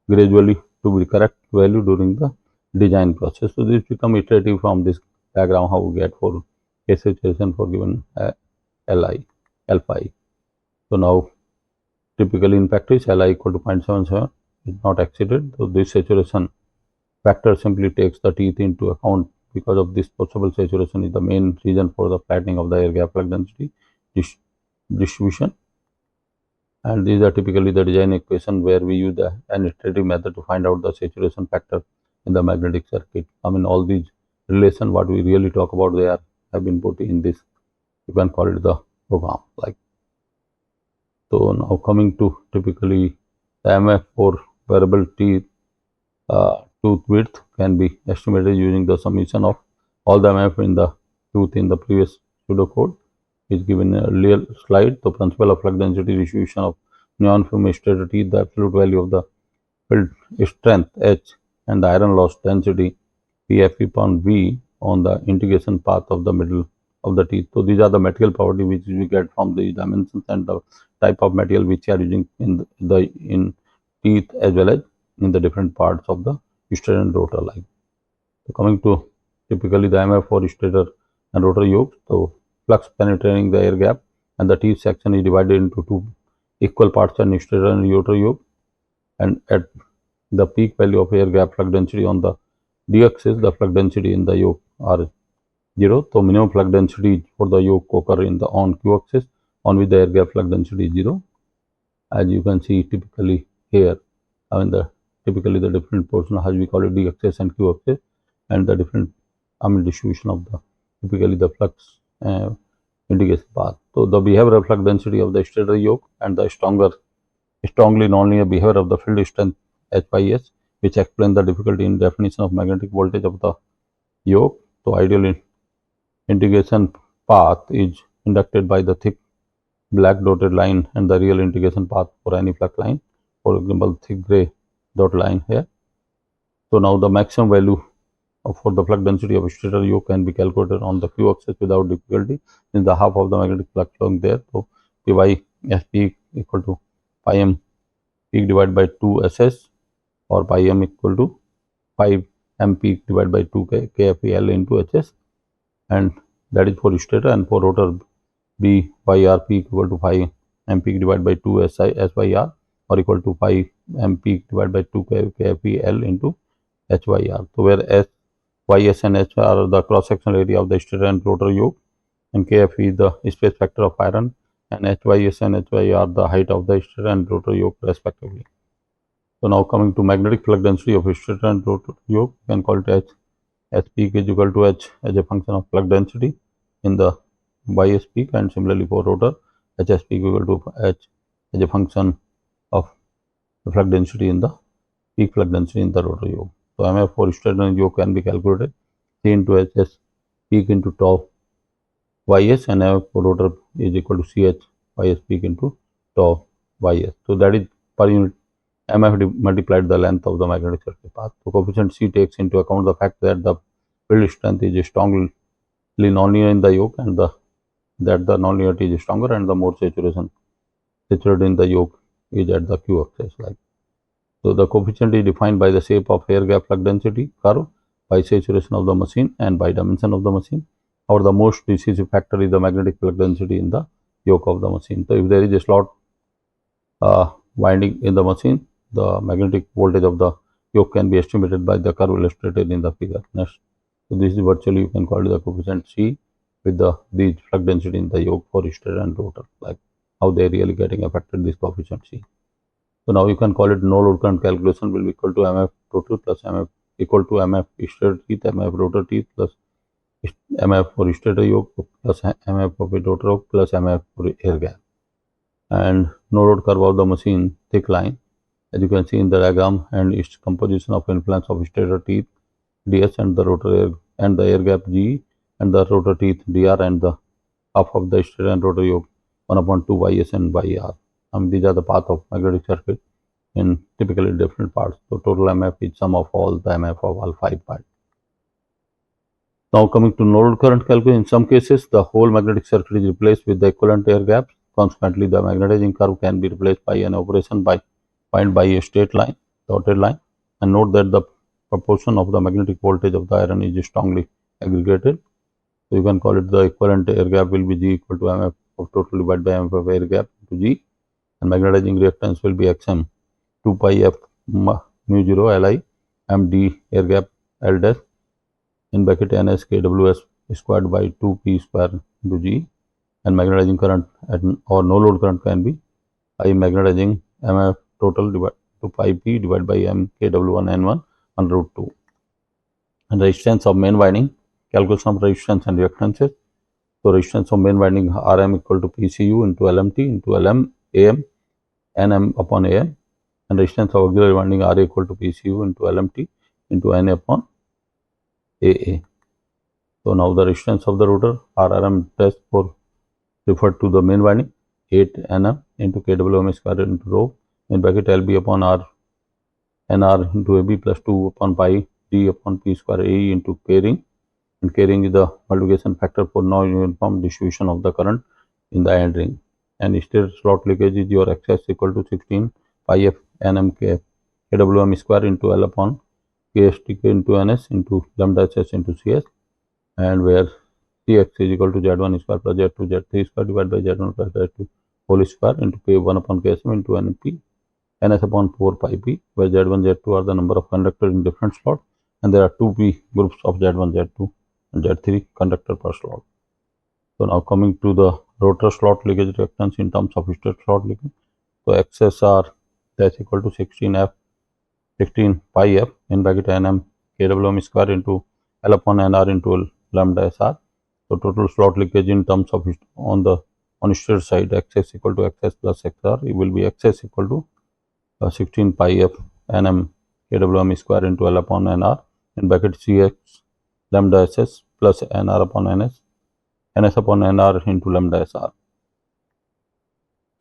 gradually to be correct value during the design process. So this become iterative from this diagram how we get for K saturation for given Li, L5. So now typically in practice Li equal to 0.77 is not exceeded. So this saturation factor simply takes the teeth into account. Because of this possible saturation is the main reason for the flattening of the air gap flux density distribution. And these are typically the design equation where we use the administrative method to find out the saturation factor in the magnetic circuit. I mean, all these relation what we really talk about, they have been put in this, you can call it the program. Like, so now coming to typically the MF for variable teeth tooth width can be estimated using the summation of all the MF in the tooth in the previous pseudocode is given in a earlier slide. The principle of flux density distribution of non-uniform stator teeth, the absolute value of the field strength H and the iron loss density PFE upon V on the integration path of the middle of the teeth. So these are the material property which we get from the dimensions and the type of material which we are using in teeth as well as in the different parts of the stator and rotor line. So coming to typically the MF for stator and rotor yoke. So flux penetrating the air gap and the teeth section is divided into two equal parts and stator and rotor yoke, and at the peak value of air gap flux density on the d axis, the flux density in the yoke are 0. So minimum flux density for the yoke occur in the on q axis on which the air gap flux density is 0. As you can see typically here, I mean typically the different portion as we call it d axis and q axis, and the different distribution of the typically the flux integration path. So the behavioral flux density of the stator yoke and the strongly nonlinear behavior of the field strength H by S, which explain the difficulty in definition of magnetic voltage of the yoke. So ideal integration path is inducted by the thick black dotted line and the real integration path for any flux line, for example thick gray dot line here. So now the maximum value for the flux density of stator yoke can be calculated on the q axis without difficulty, in the half of the magnetic flux flowing there. So Py S peak equal to pi m peak divided by 2 SS, or pi m equal to 5 m peak divided by 2 KFEL into HS, and that is for stator. And for rotor, B by R peak equal to 5 m peak divided by 2 SI S by R, or equal to 5 m peak divided by 2 KFEL into H by R. So where S, YS and H are the cross sectional area of the stator and rotor yoke, and KF is the space factor of iron, and HYS and HY are the height of the stator and rotor yoke respectively. So now coming to magnetic flux density of stator and rotor yoke, you can call it H. S peak is equal to H as a function of flux density in the YS peak, and similarly for rotor, HS peak equal to H as a function of the flux density in the peak flux density in the rotor yoke. So MF for stator and yoke can be calculated C into HS peak into tau YS, and MF for rotor is equal to CH YS peak into tau YS. So that is per unit MF multiplied the length of the magnetic circuit path. So coefficient C takes into account the fact that the field strength is strongly nonlinear in the yoke, and that the nonlinearity is stronger, and the more saturated in the yoke is at the q axis. Like, so the coefficient is defined by the shape of air gap flux density curve, by saturation of the machine, and by dimension of the machine. Or the most decisive factor is the magnetic flux density in the yoke of the machine. So if there is a slot winding in the machine, the magnetic voltage of the yoke can be estimated by the curve illustrated in the figure. Next, so this is virtually, you can call it the coefficient C with the flux density in the yoke for stator and rotor, like how they are really getting affected, this coefficient C. So now you can call it no load current calculation will be equal to MF total plus MF equal to MF stator teeth, MF rotor teeth plus MF for stator yoke plus MF for rotor yoke plus MF for air gap. And no load curve of the machine thick line, as you can see in the diagram, and its composition of influence of stator teeth ds and the rotor air and the air gap G, and the rotor teeth dr, and the half of the stator and rotor yoke 1/2 ys and by r. These are the path of magnetic circuit in typically different parts. So total MF is sum of all the MF of all 5 parts. Now coming to no load current calculation, in some cases the whole magnetic circuit is replaced with the equivalent air gaps. Consequently, the magnetizing curve can be replaced by an operation by defined by a straight line, dotted line, and note that the proportion of the magnetic voltage of the iron is strongly aggregated. So you can call it the equivalent air gap will be G equal to Mf of total divided by Mf of air gap to G, and magnetizing reactance will be Xm 2 pi F mu 0 Li M D air gap L dash in bracket Ns kWs squared by 2 P square into G, and magnetizing current or no load current can be I magnetizing Mf total divided to pi P divided by M kW1 N1 under root 2. And resistance of main winding, calculation of resistance and reactances. So resistance of main winding Rm equal to PCU into LMT into Lm Am Nm upon Am, and resistance of auxiliary winding Ra equal to PCU into LMT into Na upon Aa. So now the resistance of the rotor Rrm test for referred to the main winding 8 Nm into kWm square into rho in bracket Lb upon R Nr into Ab plus 2 upon pi D upon P square Ae into K ring, and K ring is the multiplication factor for non-uniform distribution of the current in the end ring, and stator slot leakage is your Xs equal to 16 pi F Nm kWm square into L upon Kstk into Ns into lambda Ss into Cs, and where Cx is equal to Z1 square plus Z2 Z3 square divided by Z1 plus Z2 whole square into K1 upon Ksm into Np Ns upon 4 pi P, where Z1 Z2 are the number of conductors in different slots, and there are 2P groups of Z1 Z2 and Z3 conductor per slot. So now coming to the rotor slot leakage reactance in terms of stator slot leakage. So XSR that's equal to 16 pi F in bracket Nm kWm square into L upon Nr into lambda Sr. So total slot leakage in terms of on stator side Xs equal to Xs plus Xr, it will be Xs equal to 16 pi F Nm kWm square into L upon Nr in bracket Cx lambda Ss plus Nr upon Ns Ns upon Nr into lambda Sr.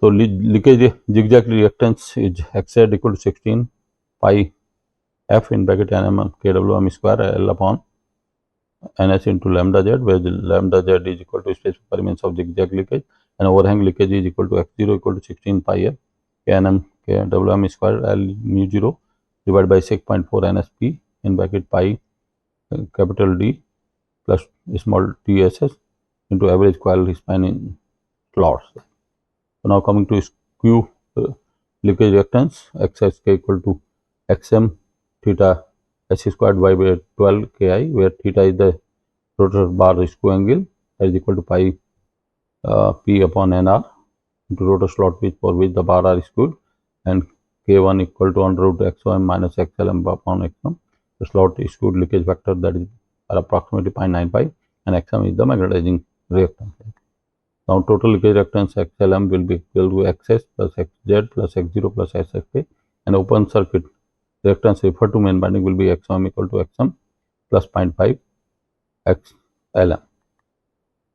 So leakage zigzag reactance is Xz equal to 16 pi F in bracket Nm kWm square L upon Ns into lambda Z, where the lambda Z is equal to specific parameters of zigzag leakage, and overhang leakage is equal to X0 equal to 16 pi F Nm kWm square L mu 0 divided by 6.4 NSP in bracket pi capital D plus small TSS into average coil span in slots. So now coming to skew leakage reactance, XSK equal to XM theta S squared by 12 Ki, where theta is the rotor bar skew angle, that is equal to pi P upon Nr into rotor slot pitch for which the bar are skewed, and K1 equal to under root XOM minus XLM upon XM. The slot skewed leakage factor that is approximately 0.95, and XM is the magnetizing reactance. Now total leakage reactance XLM will be equal to XS plus XZ plus X0 plus SXK, and open circuit reactance referred to main winding will be XM equal to XM plus 0.5 XLM.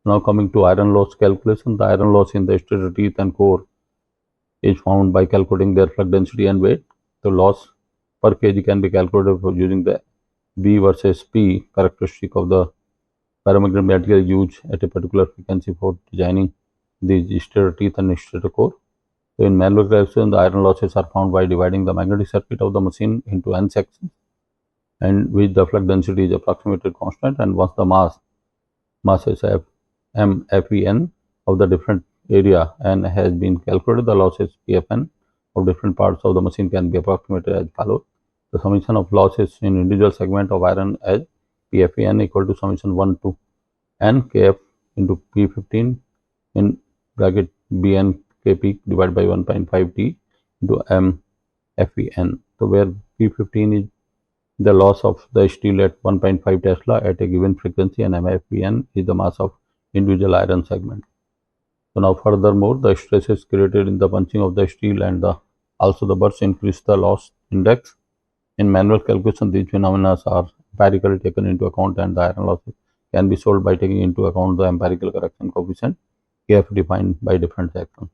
Now coming to iron loss calculation, the iron loss in the stator teeth and core is found by calculating their flux density and weight. The loss per kg can be calculated using the B versus P characteristic of the ferromagnetic material used at a particular frequency for designing the stator teeth and stator core. So in manual calculation, the iron losses are found by dividing the magnetic circuit of the machine into n sections, and which the flux density is approximated constant, and once the masses M Fen of the different area n has been calculated, the losses Pfn of different parts of the machine can be approximated as follows. The summation of losses in individual segment of iron as Pfen equal to summation 1 to n Kf into P15 in bracket Bn Kp divided by 1.5 T into M Fen. So where P15 is the loss of the steel at 1.5 Tesla at a given frequency, and MFPN is the mass of individual iron segment. So now furthermore, the stresses created in the punching of the steel and also the bursts increase the loss index. In manual calculation, these phenomena are empirically taken into account, and the iron losses can be solved by taking into account the empirical correction coefficient Kf defined by different sections.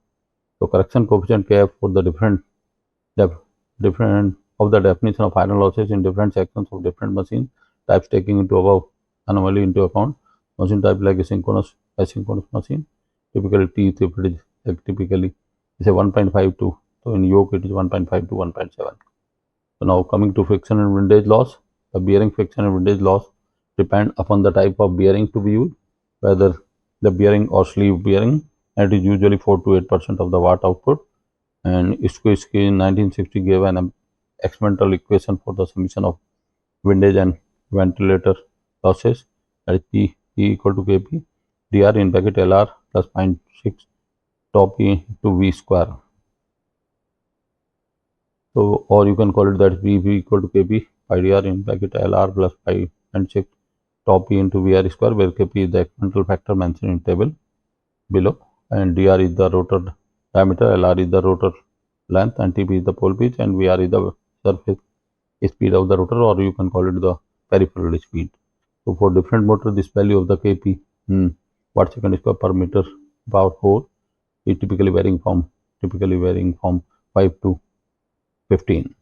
So correction coefficient Kf for the different of the definition of iron losses in different sections of different machine types, taking into above anomaly into account. Machine type like a synchronous, asynchronous machine, typically teeth, if it is typically is a 1.5 to, so in yoke it is 1.5 to 1.7. So now coming to friction and windage loss, the bearing friction and windage loss depend upon the type of bearing to be used. whether the bearing or sleeve bearing, and it is usually 4 to 8% of the watt output. And Ishkuisky in 1960 gave an experimental equation for the summation of windage and ventilator losses, that is P equal to Kp dr in bracket Lr plus 0.6 tau P into V square. So, or you can call it that V equal to Kp pi dr in bracket Lr plus 0.6 tau P into Vr square, where Kp is the experimental factor mentioned in table below, and dr is the rotor diameter, Lr is the rotor length, and Tp is the pole pitch, and Vr is the surface speed of the rotor, or you can call it the peripheral speed. So, for different motor, this value of the Kp watt second square per meter power 4 is typically varying from 5 to 15.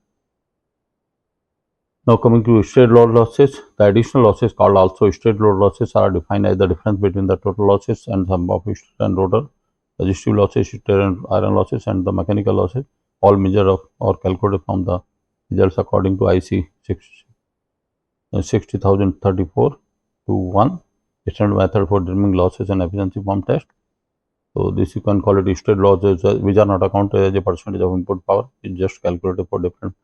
Now, coming to straight load losses, the additional losses called also straight load losses are defined as the difference between the total losses and sum of stator and rotor, resistive losses, stator and iron losses, and the mechanical losses, all measured or calculated from the results according to IC 60034 to 1 standard method for determining losses and efficiency form test. So, this you can call it straight losses, which are not accounted as a percentage of input power. It's just calculated for different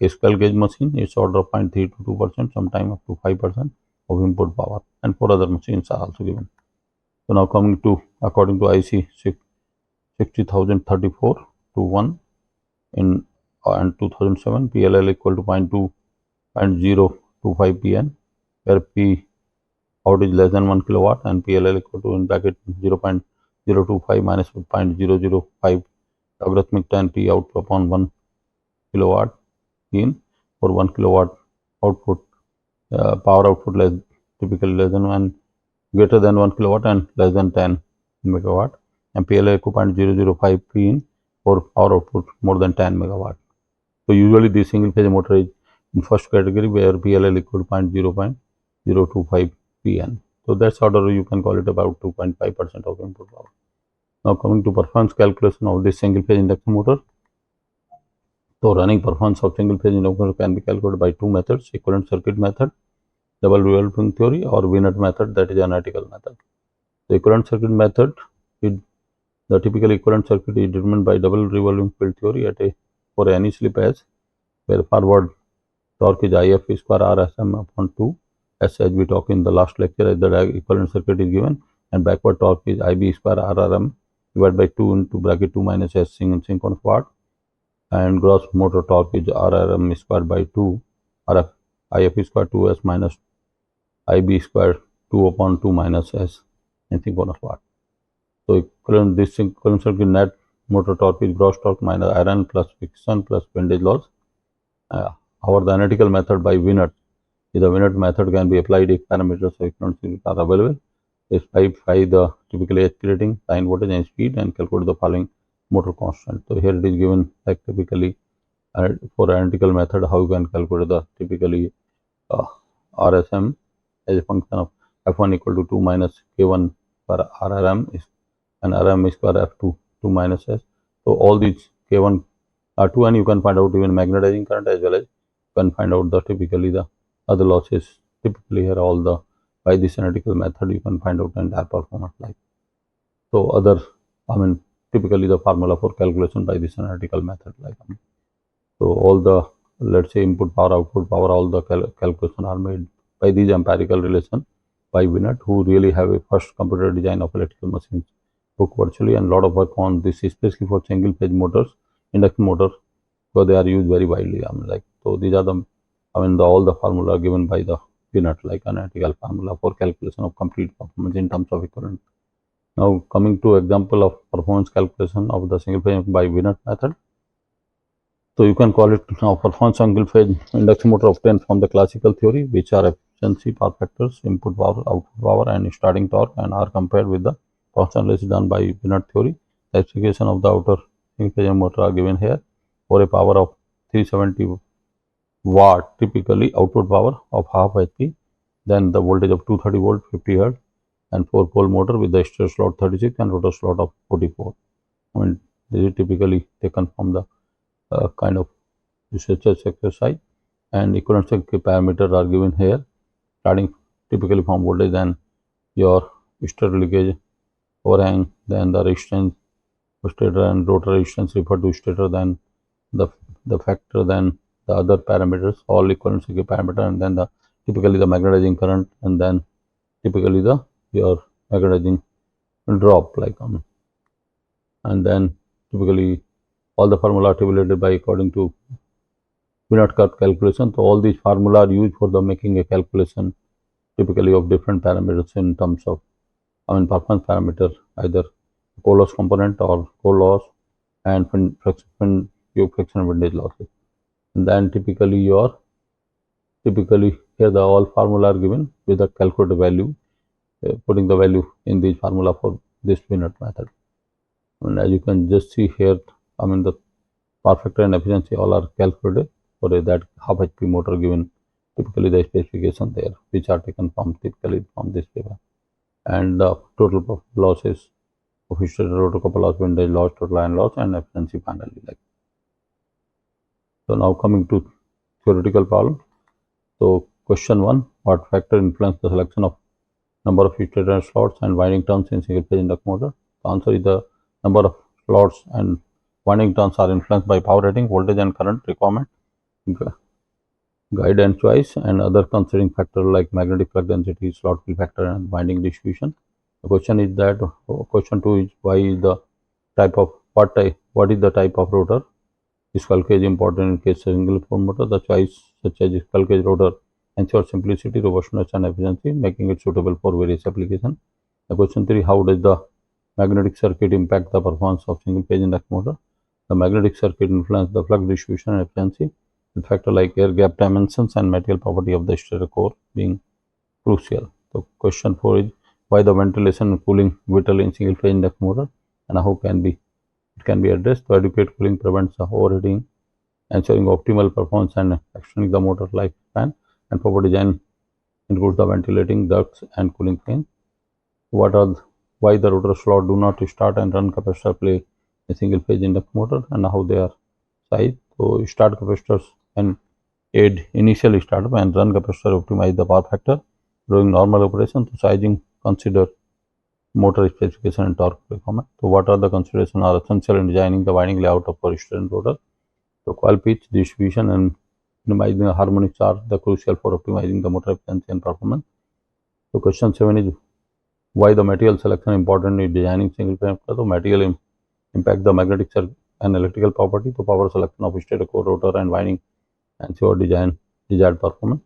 scale gauge machine. It's order of 0.3 to 2%, sometime up to 5% of input power, and 4 other machines are also given. So, now coming to according to IC 60034 to 1 in and 2007, PLL equal to 0.025 PN, where P out is less than 1 kilowatt, and PLL equal to in bracket 0.025 minus 0.005 logarithmic tan P out upon 1 kilowatt in for 1 kilowatt output, power output typically less than 1, greater than 1 kilowatt and less than 10 megawatt, and PLL equal to 0.005 P in for power output more than 10 megawatt. So, usually this single phase motor is in first category, where PLL equal to 0.025 PN. So, that's order you can call it about 2.5% of input power. Now, coming to performance calculation of this single phase induction motor. So, running performance of single phase induction motor can be calculated by two methods: equivalent circuit method, double revolving theory, or V-nut method, that is analytical method. The equivalent circuit method, the typical equivalent circuit is determined by double revolving field theory for any slip S, where forward torque is IF square RSM upon 2, as we talked in the last lecture, as the equivalent circuit is given, and backward torque is IB square RRM divided by 2 into bracket 2 minus S in synchronous watt, and gross motor torque is RRM square by 2 IF square 2S minus IB square 2 upon 2 minus S in synchronous watt. So, this equivalent circuit net motor torque is gross torque minus iron plus friction plus windage loss. However, the analytical method by V-nut, the V-nut method can be applied if parameters of equivalent circuit are available. Specify the typical HP rating, line voltage and speed, and calculate the following motor constant. So, here it is given like typically for analytical method how you can calculate the typically RSM as a function of F1 equal to 2 minus K1 per RRM is and RM square F2 2 minus S. So, all these K1 are 2, and you can find out even magnetizing current, as well as you can find out the typically the other losses. Typically here all the by this analytical method you can find out the entire performance like. So, typically the formula for calculation by this analytical method like. So, all the, let's say, input power, output power, all the calculation are made by these empirical relation by V-nut, who really have a first computer design of electrical machines book virtually, and lot of work on this, especially for single phase motors, induction motors, so they are used very widely. So these are the, all the formula given by the V-nut, like analytical formula for calculation of complete performance in terms of equivalent. Now, coming to example of performance calculation of the single phase by V-nut method. So, you can call it now performance single phase induction motor obtained from the classical theory, which are efficiency, power factors, input power, output power, and starting torque, and are compared with the function analysis done by V-nut theory. The specification of the outer single phase motor are given here for a power of 370 watt, typically output power of half HP, then the voltage of 230 volt, 50 Hz, and 4 pole motor with the stator slot 36 and rotor slot of 44. This is typically taken from the kind of research exercise, and equivalent circuit parameters are given here, starting typically from voltage and your stator leakage overhang, then the resistance of stator and rotor resistance referred to stator, then the factor, then the other parameters, all equivalent circuit parameter, and then the typically the magnetizing current, and then typically the your magnetizing drop like and then typically all the formula tabulated by according to Pinot curve calculation. So all these formula are used for the making a calculation typically of different parameters in terms of performance parameter, either core loss component or core loss and friction windage losses. And then typically here the all formula are given with the calculated value, putting the value in the formula for this Pinot method. And as you can just see here, the power factor and efficiency all are calculated for that half HP motor, given typically the specification there, which are taken from typically from this paper. And the total losses of stator, rotor couple loss, windage loss, total iron loss, and efficiency finally. So now coming to theoretical problem. So question 1: what factor influence the selection of number of stator slots and winding turns in single phase induction motor? The answer is the number of slots and winding turns are influenced by power rating, voltage and current requirement, guide and choice, and other considering factors like magnetic flux density, slot fill factor, and winding distribution. The question is that question 2 is what is the type of rotor? Is squirrel cage important in case of single pole motor? The choice such as squirrel cage rotor ensures simplicity, robustness, and efficiency, making it suitable for various applications. The question 3: how does the magnetic circuit impact the performance of single phase induction motor? The magnetic circuit influences the flux distribution and efficiency, with factors like air gap dimensions and material property of the stator core being crucial. So question 4 is why the ventilation and cooling vital in single phase induction motor, and how it can be addressed. To adequate cooling prevents the overheating, ensuring optimal performance and extending the motor lifespan, and proper design includes the ventilating ducts and cooling fans. Why the rotor slot do not start and run capacitor play a single phase induction motor, and how they are sized. So start capacitors can aid initial startup, and run capacitor optimize the power factor during normal operation. So sizing consider motor specification and torque requirement. So what are the considerations are essential in designing the winding layout of a stator rotor? So coil pitch, distribution, and minimizing the harmonics are the crucial for optimizing the motor efficiency and performance. So question 7 is why the material selection important in designing single phase motor? So material impact the magnetic and electrical property. So power selection of stator core, rotor, and winding ensure desired performance.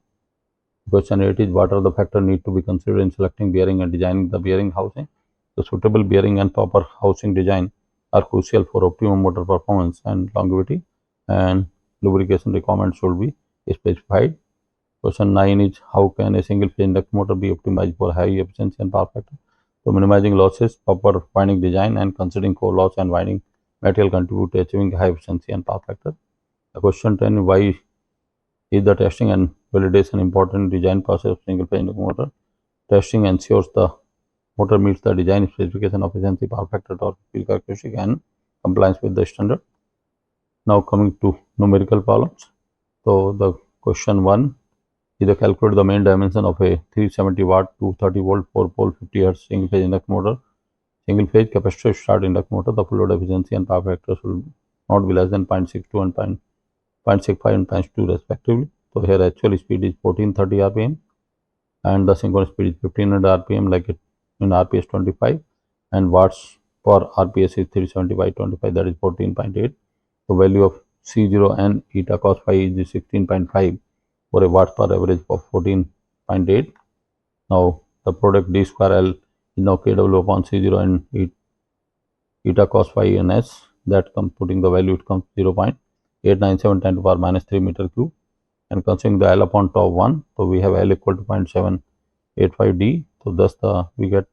Question 8 is what are the factors need to be considered in selecting bearing and designing the bearing housing? The suitable bearing and proper housing design are crucial for optimum motor performance and longevity, and lubrication requirements should be specified. Question 9 is how can a single phase induction motor be optimized for high efficiency and power factor? So minimizing losses, proper winding design, and considering core loss and winding material contribute to achieving high efficiency and power factor. The question 10: why is the testing and validation important design process of single phase induction motor? Testing ensures the motor meets the design specification of efficiency, power factor, torque, field characteristic, and compliance with the standard. Now coming to numerical problems. So the question 1 is to calculate the main dimension of a 370 watt 230 volt 4 pole 50 Hz single phase induction motor. Single phase capacitor start induction motor. The full load efficiency and power factors will not be less than 0.62 and 0.65 and 0.2 respectively. So here actual speed is 1430 rpm and the synchronous speed is 1500 rpm, like it in RPS 25, and watts per RPS is 370 by 25, that is 14.8. The value of C0 and eta cos phi is 16.5 for a watts per average of 14.8. Now the product D square L is now kW upon C0 and eta cos phi and S, that comes putting the value, it comes 0.897 10 to the power minus 3 meter cube, and considering the L upon tau 1, so we have L equal to 0.785 D. So thus we get,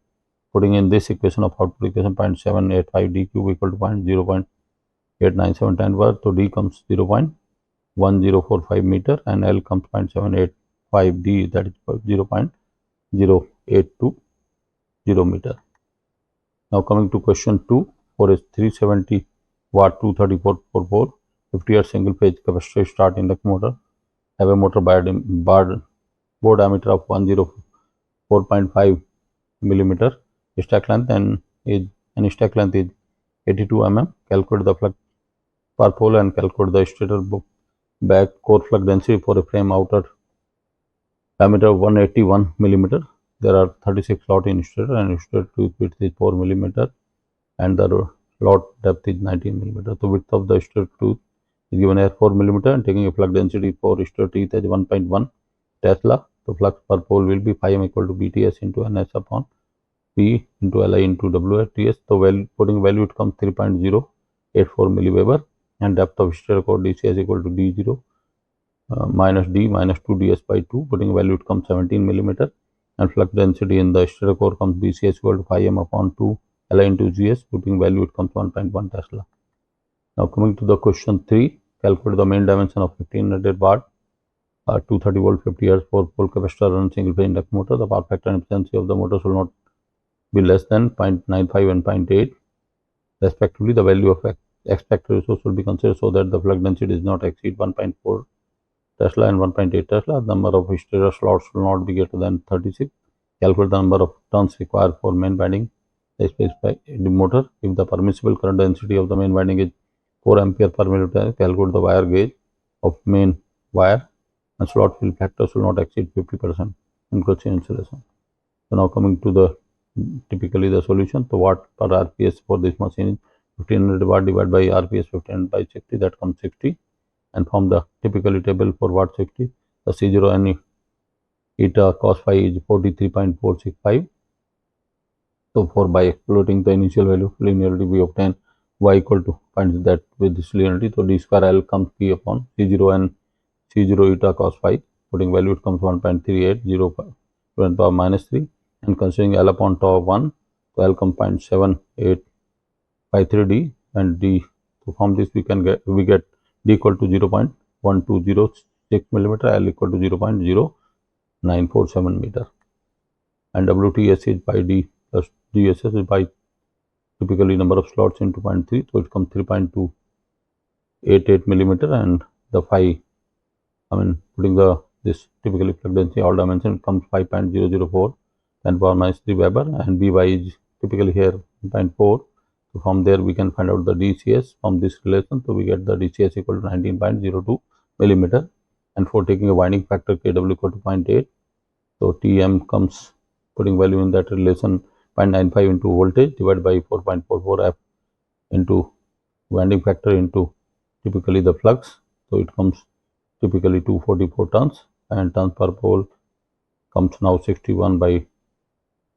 putting in this equation of output equation, 0.785 D cube equal to 0.897 10 power. So D comes 0.1045 meter and L comes 0.785 D, that is 0.0820 meter. Now coming to question 2, for a 370 watt 234 pole 50 Hz single phase capacitor start induction motor, have a motor bore diameter of 104.5 millimeter stack length and stack length is 82 mm. Calculate the flux per pole and calculate the stator back core flux density for a frame outer diameter of 181 millimeter. There are 36 slot in stator and stator tooth width is 4 millimeter and the slot depth is 19 millimeter. The width of the stator tooth is given as 4 millimeter and taking a flux density for stator teeth as 1.1 Tesla. The flux per pole will be phi m equal to BTS into NS upon P into Li into WTS. So putting value it comes 3.084 milliweber and depth of stator core DCS equal to D0 minus D minus 2 ds by 2. Putting value it comes 17 millimeter and flux density in the stator core comes BCS equal to phi m upon 2 Li into GS. Putting value it comes 1.1 Tesla. Now coming to the question 3, calculate the main dimension of 1500 watt 230 volt 50 Hz 4 pole capacitor run single phase induction motor. The power factor and efficiency of the motor should not be less than 0.95 and 0.8 respectively. The value of X factor ratio should be considered so that the flux density does not exceed 1.4 Tesla and 1.8 Tesla. The number of stator slots should not be greater than 36. Calculate the number of turns required for main winding the specified motor. If the permissible current density of the main winding is 4 ampere per millimeter, calculate the wire gauge of main wire and slot fill factor should not exceed 50% in cross insulation. So now coming to the typically the solution. So watt per RPS for this machine is 1500 watt divided by RPS 1500 by 60, that comes 60. And from the typically table for watt 60, the C0 and eta cos phi is 43.465. So for by exploiting the initial value of linearity, we obtain y equal to find that with this linearity. So d square L comes P upon C0 and C0 eta cos phi. Putting value it comes 1.3805 to the power minus 3 and considering L upon tau of 1, so L comes 0.7853D and D. So from this we get D equal to 0.1206 millimeter, L equal to 0.0947 meter and WTS is by D plus DSS is by typically number of slots into 0.3, so it comes 3.288 millimeter and the phi, putting this typically flux density all dimension comes 5.004 10 power minus 3 Weber and By is typically here 0.4. So from there we can find out the DCS from this relation. So we get the DCS equal to 19.02 millimeter and for taking a winding factor Kw equal to 0.8. So Tm comes putting value in that relation 0.95 into voltage divided by 4.44 F into winding factor into typically the flux. So it comes typically 244 tons and tons per pole comes now 61 by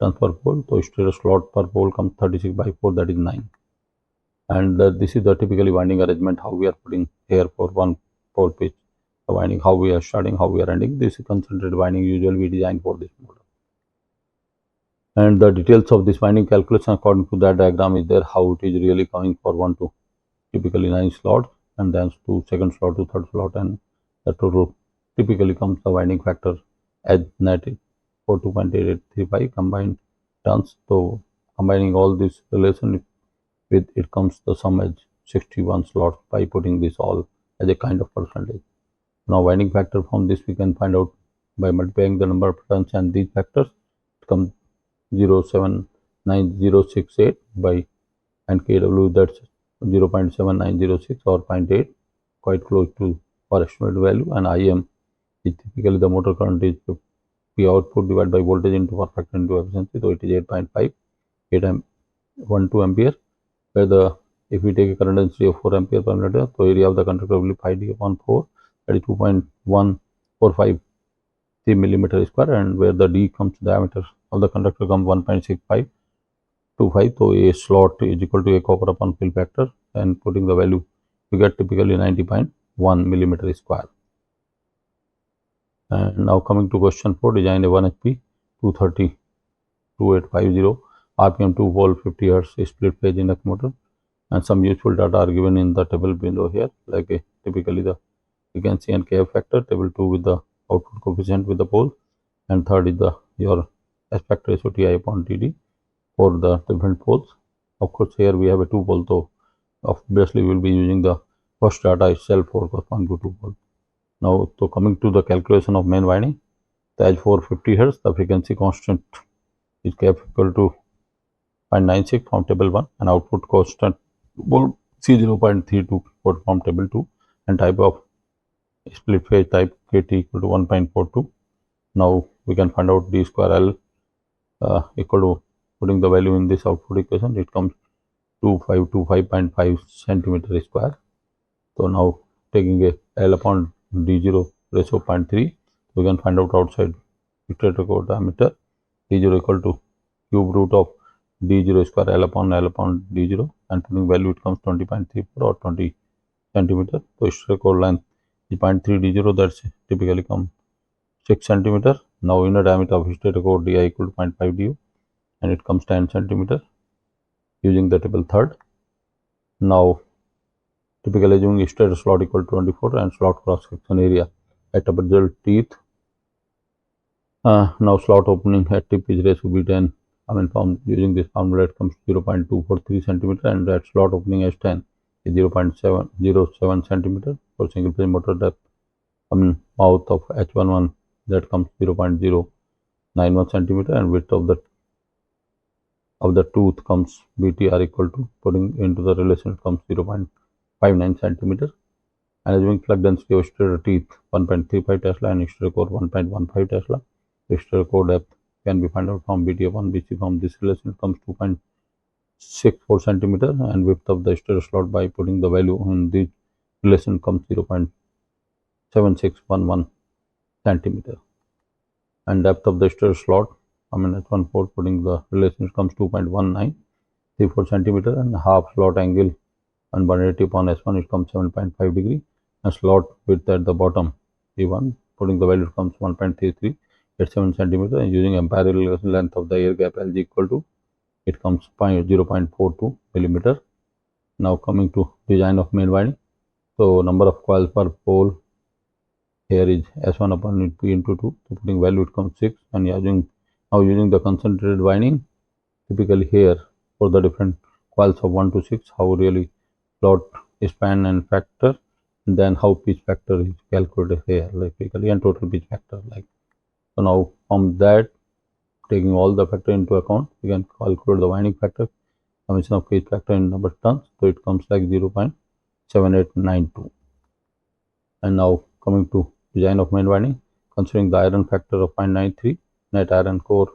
tons per pole. So stator slot per pole comes 36 by 4, that is 9. And this is the typically winding arrangement how we are putting here for one pole pitch. The winding how we are starting, how we are ending. This is concentrated winding usually we design for this motor. And the details of this winding calculation according to that diagram is there, how it is really coming for 1 to typically 9 slots and then to second slot to third slot, and the total typically comes the winding factor as net for 2.8835 combined turns. So combining all this relation with it comes the sum as 61 slots by putting this all as a kind of percentage. Now winding factor from this we can find out by multiplying the number of turns and these factors. It comes 0.79068 by and Kw that's 0.7906 or 0.8, quite close to our estimated value, and Im is typically the motor current is P output divided by voltage into power factor into efficiency. So it is 8.5 12 ampere, where if we take a current density of 4 ampere per meter, so area of the conductor will be pi d upon 4, that is 2.1453 millimeter square, and where the d comes diameter of the conductor comes 1.6525. So a slot is equal to a copper upon fill factor, and putting the value you get typically 90.1 millimeter square. And now coming to question 4, design a 1 HP 230 2850 RPM 2 volt 50 Hz split phase induction motor, and some useful data are given in the table below here, like typically the frequency and KF factor, table 2 with the output coefficient with the pole, and third is the your aspect ratio Ti upon Td for the different poles. Of course here we have a 2 pole, so obviously we will be using the first data itself for corresponding to 2 pole. Now so coming to the calculation of main winding, as for 50 Hz the frequency constant is Kf equal to 0.96 from table 1, and output constant C0.32 from table 2, and type of split phase type KT equal to 1.42. Now we can find out D square L equal to, putting the value in this output equation, it comes 2525.5 centimeter square. So now taking a L upon D0 ratio 0.3, we can find out outside iterator core diameter D0 equal to cube root of D0 square L upon D0, and putting value it comes 20.34 or 20 centimeter. So iterator core length is 0.3 D0, that's typically come 6 centimeter. Now inner diameter of iterator core Di equal to 0.5 du, and it comes 10 centimeter using the table third. Now typically assuming stator slot equal to 24 and slot cross section area at upper result teeth. Now slot opening at tip is ratio B10. From using this formula it comes 0.243 centimeter, and that slot opening S10 is 0.707 centimeter for single phase motor depth. Mouth of H11 that comes 0.091 centimeter, and width of the tooth comes BTR equal to, putting into the relation it comes 0.59 centimeter, and assuming plug density of stator teeth 1.35 Tesla and stator core 1.15 Tesla, the stator core depth can be found out from BT upon BC. From this relation it comes 2.64 centimeter, and width of the stator slot by putting the value in this relation comes 0.7611 centimeter, and depth of the stator slot H14, putting the relation comes 2.1934 centimeter, and half slot angle and 180 upon S1 it comes 7.5 degree, and slot width at the bottom E1, putting the value comes 1.3387 centimeter, and using unparalleled length of the air gap LG equal to, it comes 0.42 millimeter. Now coming to design of main winding. So number of coils per pole here is S1 upon P into 2, so putting value it comes 6, and using the concentrated winding, typically here for the different coils of 1 to 6, how really slot span and factor, and then how pitch factor is calculated here, like typically, and total pitch factor like. So now from that, taking all the factor into account, we can calculate the winding factor, summation of pitch factor in number of turns, so it comes like 0.7892. And now coming to design of main winding, considering the iron factor of 0.93, net iron core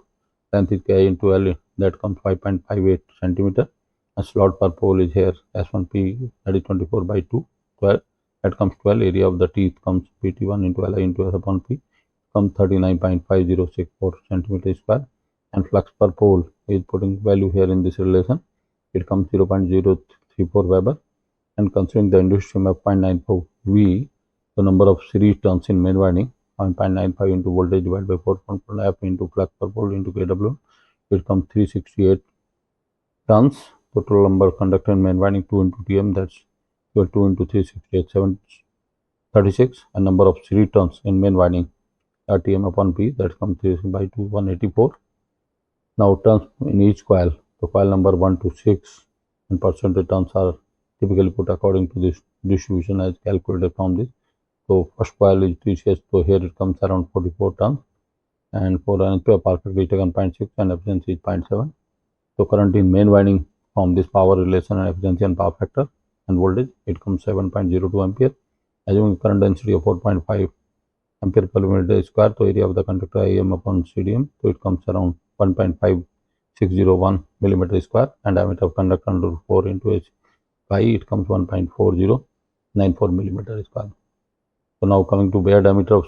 length is K into L, that comes 5.58 centimeter, and slot per pole is here S1P, that is 24 by 2, 12, that comes 12. Area of the teeth comes PT1 into Li into S upon P, comes 39.5064 centimeter square, and flux per pole is putting value here in this relation, it comes 0.034 Weber, and considering the induced EMF 0.94 V, the number of series turns in main winding 0.95 into voltage divided by 4.1 F into flux per pole into Kw, it comes 368 turns. Total number of conductor in main winding 2 into Tm, that's 2 into 368, 736, and number of series turns in main winding Tm upon P, that comes 3 by 2, 184. Now turns in each coil, the coil number 1 to 6 and percentage turns are typically put according to this distribution as calculated from this. So first coil is TCS, so here it comes around 44 turns, and for an ampere power factor is taken 0.6 and efficiency is 0.7. So current in main winding from this power relation and efficiency and power factor and voltage, it comes 7.02 ampere. Assuming current density of 4.5 ampere per millimeter square, so area of the conductor IM upon CDM, so it comes around 1.5601 millimeter square, and diameter of conductor under 4 into H pi, it comes 1.4094 millimeter square. So now coming to bare diameter of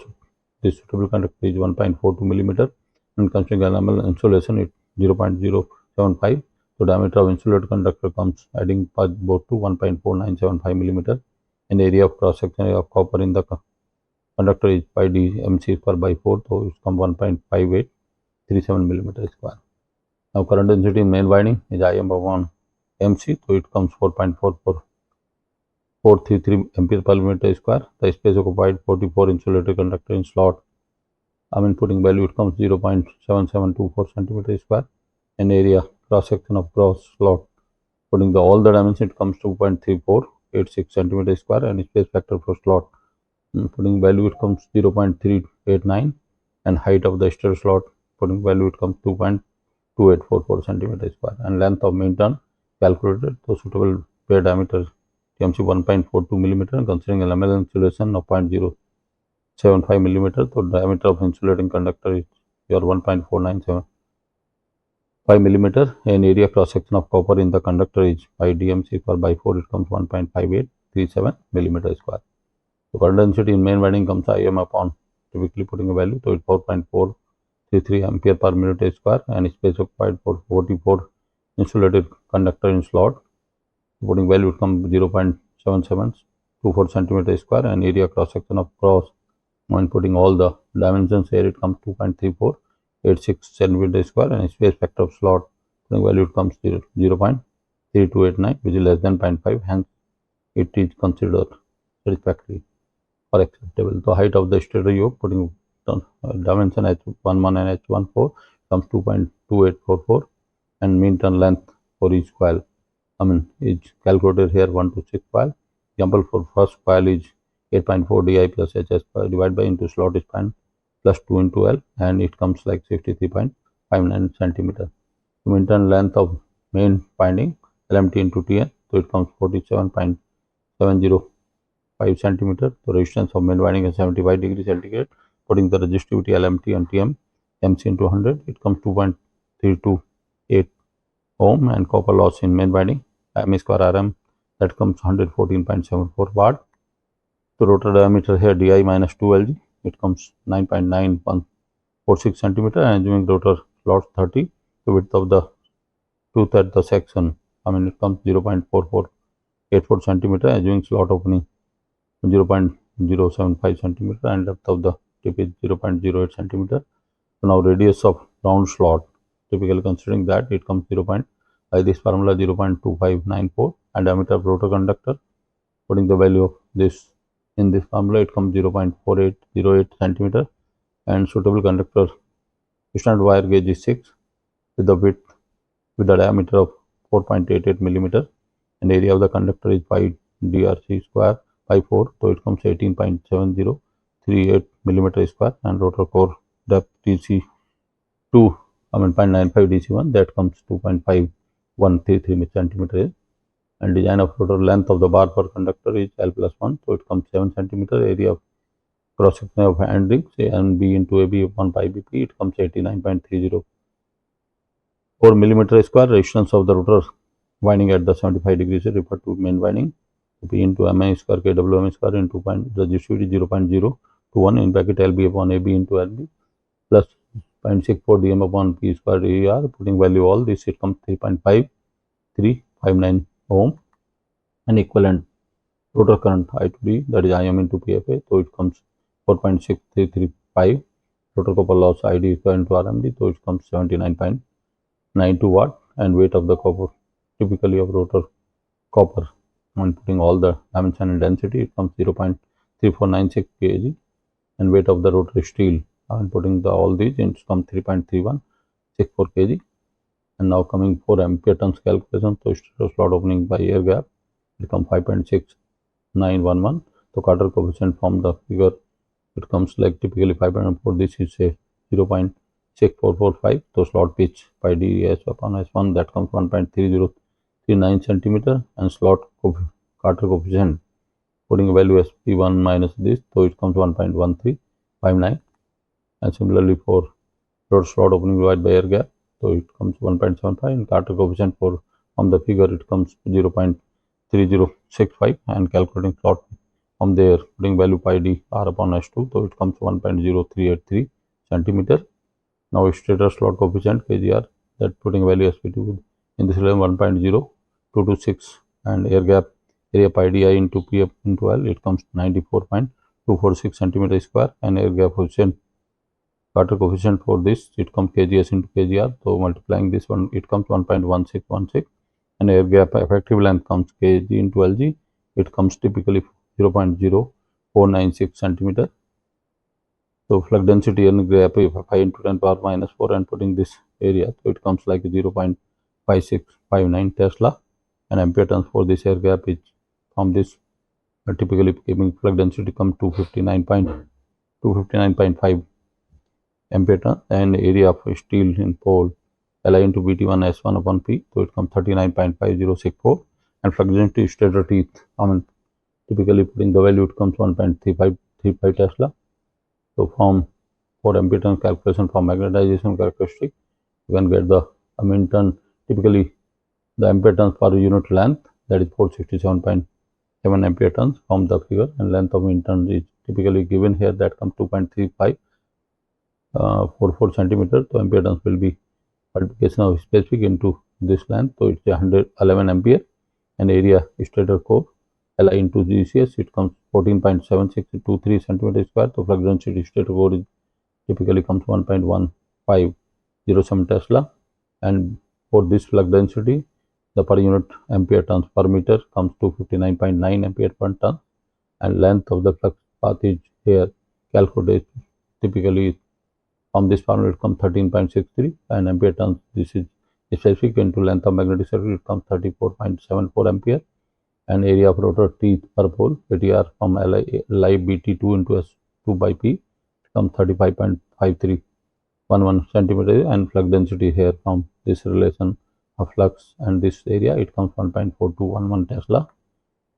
this suitable conductor is 1.42 millimeter, and considering enamel insulation it 0.075. So diameter of insulated conductor comes adding both to 1.4975 millimeter, and area of cross section of copper in the conductor is pi d mc square by 4, so it comes 1.5837 millimeter square. Now current density in main winding is Im upon mc, so it comes 4.43433 ampere per millimeter square. The space occupied 44 insulated conductor in slot, putting value it comes 0.7724 centimeter square, and area cross section of cross slot, putting all the dimension it comes 2.3486 centimeter square, and space factor for slot, putting value it comes 0.389, and height of the stator slot, putting value it comes 2.2 2844 centimeter square, and length of main turn calculated. So suitable pair diameter TMC 1.42 millimeter, considering LML insulation of 0.075 millimeter. So diameter of insulating conductor is your 1.497 millimeter, and area cross section of copper in the conductor is by DMC for by 4, it comes 1.5837 millimeter square. So current density in main winding comes IM upon typically putting a value, so it's 4.433 ampere per minute square, and space occupied for 44 insulated conductor in slot. Putting value would come 0.7724 centimeter square, and area cross section of cross when putting all the dimensions here, it comes 2.3486 centimeter square, and space factor of slot putting value comes 0.3289, which is less than 0.5, hence it is considered satisfactory or acceptable. The height of the stator yoke putting dimension H11 and H14 comes 2.2844, and mean turn length for each coil is calculated here 1 to 6 coil. Example for first coil is 8.4 di plus hs divided by into slot span plus 2 into L, and it comes like 63.59 centimeter. Mean turn length of main winding LMT into TN, so it comes 47.705 centimeter. The resistance of main winding is 75 degrees centigrade. Putting the resistivity LMT and TM MC into 100, it comes 2.328 ohm, and copper loss in main winding M square RM, that comes 114.74 watt. So rotor diameter here di minus 2 Lg, it comes 9.9146 centimeter, and assuming rotor slot 30, the width of the tooth at the section, it comes 0.4484 centimeter, assuming slot opening 0.075 centimeter, and depth of the tip is 0.08 centimeter. So now radius of round slot, typically considering that, it comes 0. By this formula 0.2594, and diameter of rotor conductor, putting the value of this in this formula, it comes 0.4808 centimeter, and suitable conductor standard wire gauge is 6 with the width with the diameter of 4.88 millimeter, and area of the conductor is 5 drc square by 4, so it comes 18.7038 millimeter square, and rotor core depth DC2 0.95 DC1, that comes 2.5133 centimeter, and design of rotor length of the bar per conductor is L plus 1, so it comes 7 centimeter. Area of cross section of hand rings A and B into AB upon pi BP, it comes 89.304 millimeter square. Resistance of the rotor winding at the 75 degrees is referred to main winding, P into MI square KWM square into resistivity 0.021 in bracket LB upon AB into LB plus 0.64 dm upon P square DER. Putting value all this, it comes 3.5359 ohm, and equivalent rotor current I to D, that is IM into PFA, so it comes 4.6335. Rotor copper loss ID equivalent to RMD, so it comes 79.92 watt, and weight of the copper typically of rotor copper when putting all the dimension and density, it comes 0.3496 kg, and weight of the rotor steel when putting all these, it comes 3.3164 kg. And now coming for ampere turns calculation, so slot opening by air gap, it comes 5.6911. So Carter coefficient from the figure, it comes like typically 5.4, this is a 0.6445. So slot pitch by ds upon s1, that comes 1.3039 centimeter, and slot Carter coefficient putting a value sp1 minus this, so it comes 1.1359. and similarly for rotor slot opening divided by air gap, so it comes 1.75, and Carter coefficient for from the figure, it comes 0.3065, and calculating slot from there putting value pi d r upon s2, so it comes 1.0383 centimeter. Now stator slot coefficient kgr, that putting value sp2 in this level 1.0226, and air gap area pi di into p into l, it comes 94.246 centimeter square, and air gap coefficient Carter coefficient for this, it comes kgs into kgr, so multiplying this one, it comes 1.1616, and air gap effective length comes kg into lg, it comes typically 0.0496 centimeter. So flux density and gap 5 into 10 power minus 4, and putting this area, so it comes like 0.5659 Tesla, and ampere turns for this air gap is from this typically giving flux density come 259.5 ampere turn, and area of steel in pole Li into Bt1 S1 upon P, so it comes 39.5064, and flux density stator teeth, typically putting the value, it comes 1.3535 Tesla. So from for impedance calculation for magnetization characteristic, you can get the typically the impedance per unit length, that is 467.7 ampere turns from the figure, and length of intern is typically given here, that comes 2.3544 centimeter. So impedance will be multiplication of specific into this length, so it's 111 ampere, and area stator core Li into GCS, it comes 14.7623 centimeter square. So flux density stator core is typically comes 1.1507 Tesla, and for this flux density, the per unit ampere turns per meter comes to 59.9 ampere per turn, and length of the flux path is here calculated typically from this formula, it comes 13.63, and ampere turns, this is specific into length of magnetic circuit, it comes 34.74 ampere, and area of rotor teeth per pole, ATR from Li Bt2 into S2 by P, it comes 35.5311 centimeter, and flux density here from this relation of flux and this area, it comes 1.4211 Tesla,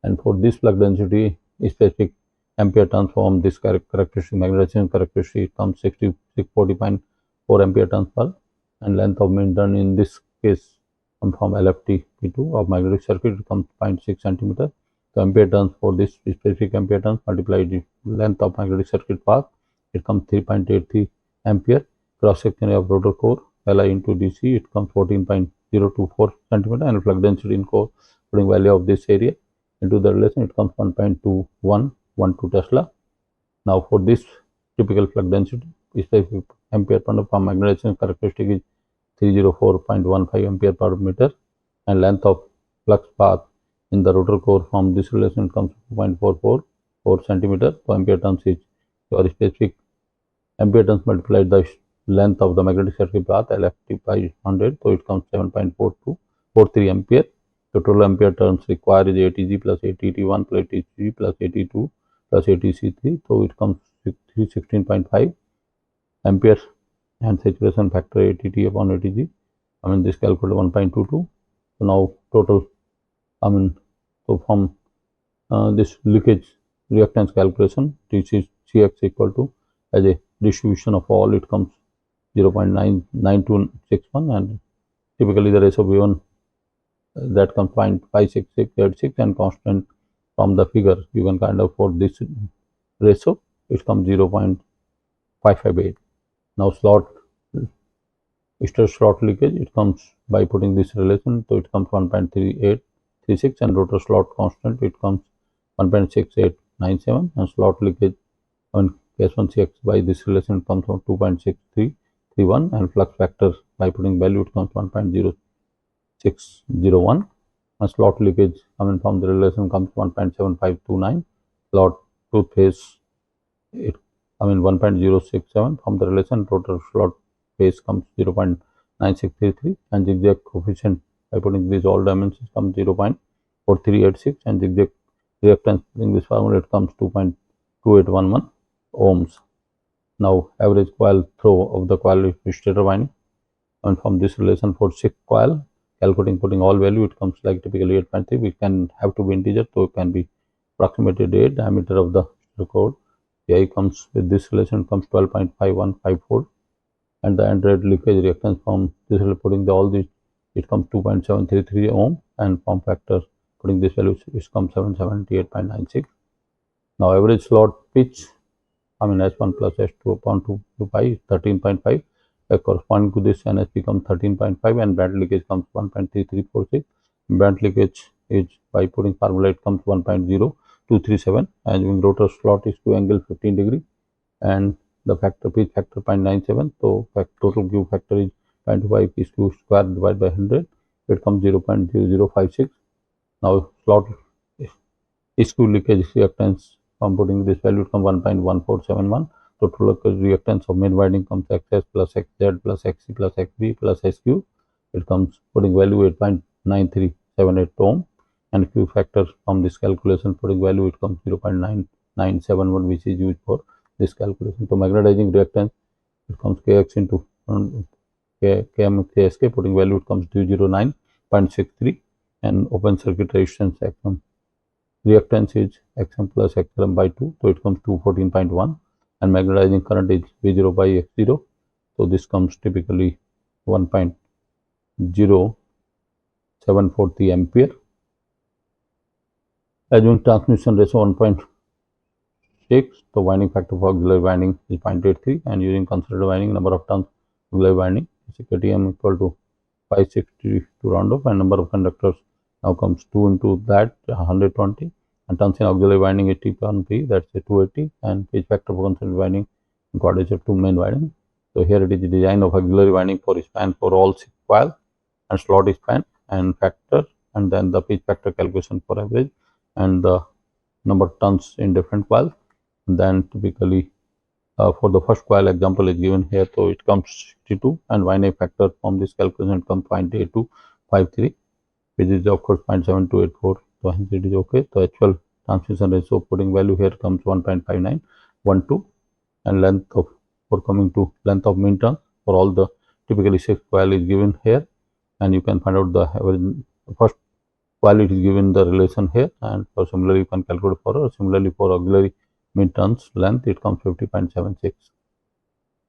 and for this flux density specific ampere turns from this characteristic magnetization characteristic, it comes 640.4 ampere turns per, and length of main turn in this case comes from LFT P2 of magnetic circuit, it comes 0.6 centimeter. So ampere turns for this specific ampere turns multiplied the length of magnetic circuit path, it comes 3.83 ampere. Cross section of rotor core Li into DC, it comes 14.024 centimeter, and flux density in core putting value of this area into the relation, it comes 1.2112 Tesla. Now for this typical flux density, specific ampere per from magnetization characteristic is 304.15 ampere per meter, and length of flux path in the rotor core from this relation comes 2.444 centimeter. So ampere turns is your specific ampere turns multiplied the length of the magnetic circuit path LFT by 100, so it comes 7.4243 ampere. The total ampere turns required is ATG plus ATT1 plus ATG plus AT2 plus ATC3, so it comes 316.5 ampere, and saturation factor ATT upon ATG, this calculated 1.22. So now total, so from this leakage reactance calculation, this is Cx equal to, as a distribution of all, it comes 0.99261, and typically the ratio V1 that comes 0.56686, and constant from the figure you can kind of, for this ratio it comes 0.558. Now slot leakage, it comes by putting this relation, so it comes 1.3836, and rotor slot constant, it comes 1.6897, and slot leakage on K1 Cx by this relation comes from 2.6331, and flux factor by putting value, it comes 1.0601, and slot leakage from the relation comes 1.7529, slot tooth phase, it 1.067 from the relation, rotor slot phase comes 0.9633, and zigzag coefficient by putting these all dimensions comes 0.4386, and zigzag reactance putting this formula, it comes 2.2811 ohms. Now average coil throw of the coil stator winding, and from this relation for 6 coil calculating putting all value, it comes like typically 8.3, we can have to be integer, so it can be approximated 8. Diameter of the core I comes with this relation comes 12.5154, and the end rate leakage reactance from this putting all these, it comes 2.733 ohm, and form factor putting this value, it comes 778.96. Now average slot pitch, S1 plus S2 upon 2 pi is 13.5, corresponding to this NS becomes 13.5, and band leakage comes 1.3346. Band leakage is by putting formula, it comes 1.0237, and rotor slot is to angle 15 degree, and the factor pitch factor 0.97, so total Q factor is 0.25 is Q square divided by 100, it comes 0.0056. Now slot SQ leakage reactance from putting this value, it comes 1.1471. So total reactance of main winding comes XS plus XZ plus XC plus XB plus SQ, it comes putting value 8.9378 ohm, and Q factor from this calculation putting value, it comes 0.9971, which is used for this calculation. So magnetizing reactance, it comes Kx into KMKSK, putting value it comes 209.63, and open circuit resistance XM reactance is XM plus XLM by 2, so it comes to 14.1, and magnetizing current is V0 by X0, so this comes typically 1.0743 ampere. Assuming transmission ratio 1.6, the winding factor for auxiliary winding is 0.83, and using concentrated winding, number of turns auxiliary winding is KTM equal to 560 to round off, and number of conductors now comes 2 into that 120, and turns in auxiliary winding is T/P, that's a 280, and page factor for concentrated winding in quadrature to main winding. So here it is the design of auxiliary winding for span for all 6 coils and slot span and factor, and then the pitch factor calculation for average, and the number of turns in different coils. Then typically for the first coil example is given here, so it comes 62, and winding factor from this calculation comes 0.8253, which is of course 0.7284, so hence it is okay. So actual transmission ratio putting value here comes 1.5912, and length of for coming to length of mean turn for all the typically 6 coil is given here, and you can find out the first coil it is given the relation here, and for similarly you can calculate for similarly for auxiliary mean turns length it comes 50.76.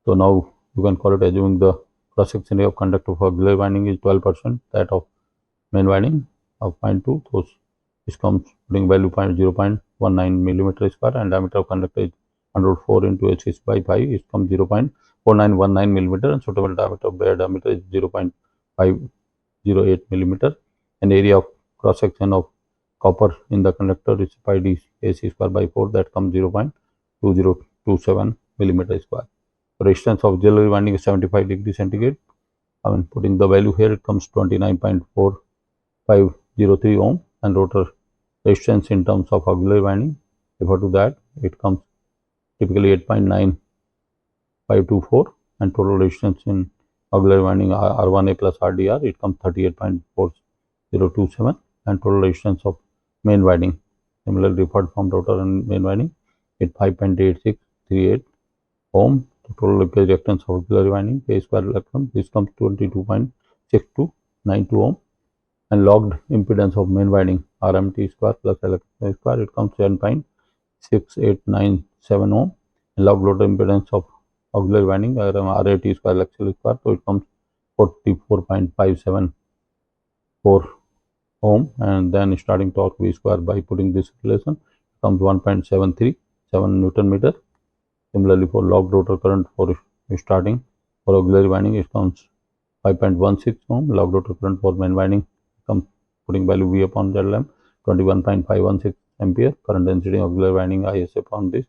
So now you can call it assuming the cross section area of conductor for auxiliary winding is 12%, that of main winding of 0.2, so this comes putting value 0.19 millimeter square, and diameter of conductor is 104 into h by 5, it comes 0.4919 millimeter, and suitable diameter of bare diameter is 0.508 millimeter, and area of cross section of copper in the conductor is pi d AC square by 4, that comes 0.2027 millimeter square. Resistance of auxiliary winding is 75 degrees centigrade. I mean, putting the value here, it comes 29.4503 ohm, and rotor resistance in terms of auxiliary winding, refer to that, it comes typically 8.9524, and total resistance in auxiliary winding R1A plus RDR, it comes 38.4027, and total resistance of main winding similarly referred from rotor and main winding at 5.8638 ohm. The total reactance of auxiliary winding K square electron, this comes 22.6292 ohm, and logged impedance of main winding RMT square plus electron square, it comes 7.6897 ohm, and logged rotor impedance of auxiliary winding RAT square electrical square, so it comes 44.574 ohm, and then starting torque V square by putting this relation comes 1.737 Newton meter. Similarly for logged rotor current for starting for auxiliary winding it comes 5.16 ohm, logged rotor current for main winding comes putting value V upon ZLM 21.516 ampere, current density auxiliary winding IS upon this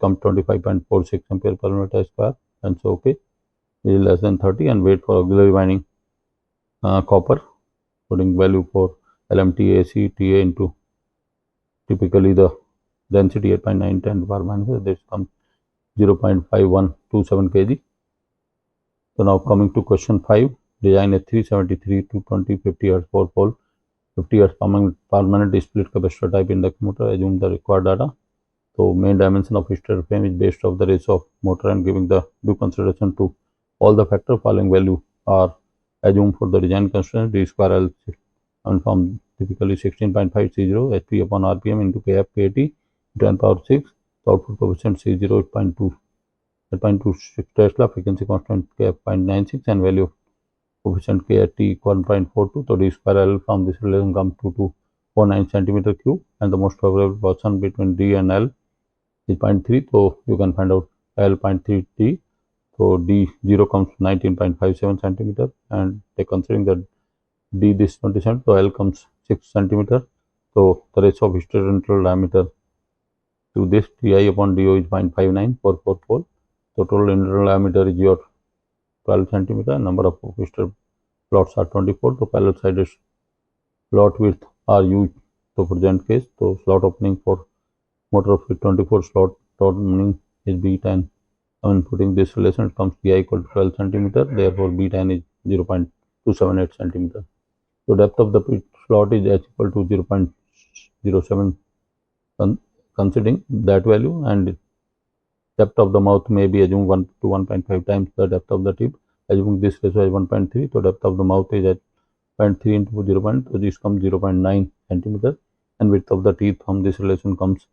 comes 25.46 ampere per meter square, and so okay, is less than 30, and weight for auxiliary winding copper, putting value for LMT AC TA into typically the density 8.910 per minus, this comes 0.5127 kg. So now coming to question 5, design a 373 to 220 50 Hz 4 pole 50 Hz permanent split capacitor type induction motor, assume the required data. So main dimension of stator frame is based off the ratio of motor, and giving the due consideration to all the factor following value are assumed for the design constraint. D square L and from typically 16.530 HP upon RPM into KF KT 10 power 6. The output coefficient C0 is 0.26 Tesla, frequency constant KF 0.96, and value of coefficient K at T equal 0.42. So D square L from this relation comes to 249 centimeter cube, and the most favorable portion between D and L is 0.3. So you can find out L 0.3 T. So D0 comes 19.57 centimeter, and considering that D this 20 cm, so L comes 6 centimeter. So the ratio of stator internal diameter to this Ti upon Do is 0.59 for 4 pole. So total internal diameter is your 12 centimeter. Number of stator slots are 24. So parallel sided slot width are used. So for present case, so slot opening for motor with 24 slot opening is B10. When putting this relation, it comes Pi equal to 12 centimeter. Therefore, B10 is 0.278 centimeter. So depth of the pit slot is H equal to 0.07, considering that value, and depth of the mouth may be assumed 1 to 1.5 times the depth of the tip. Assuming this ratio is 1.3, so depth of the mouth is at 0.3 into 0. So this comes 0.9 centimeter, and width of the teeth from this relation comes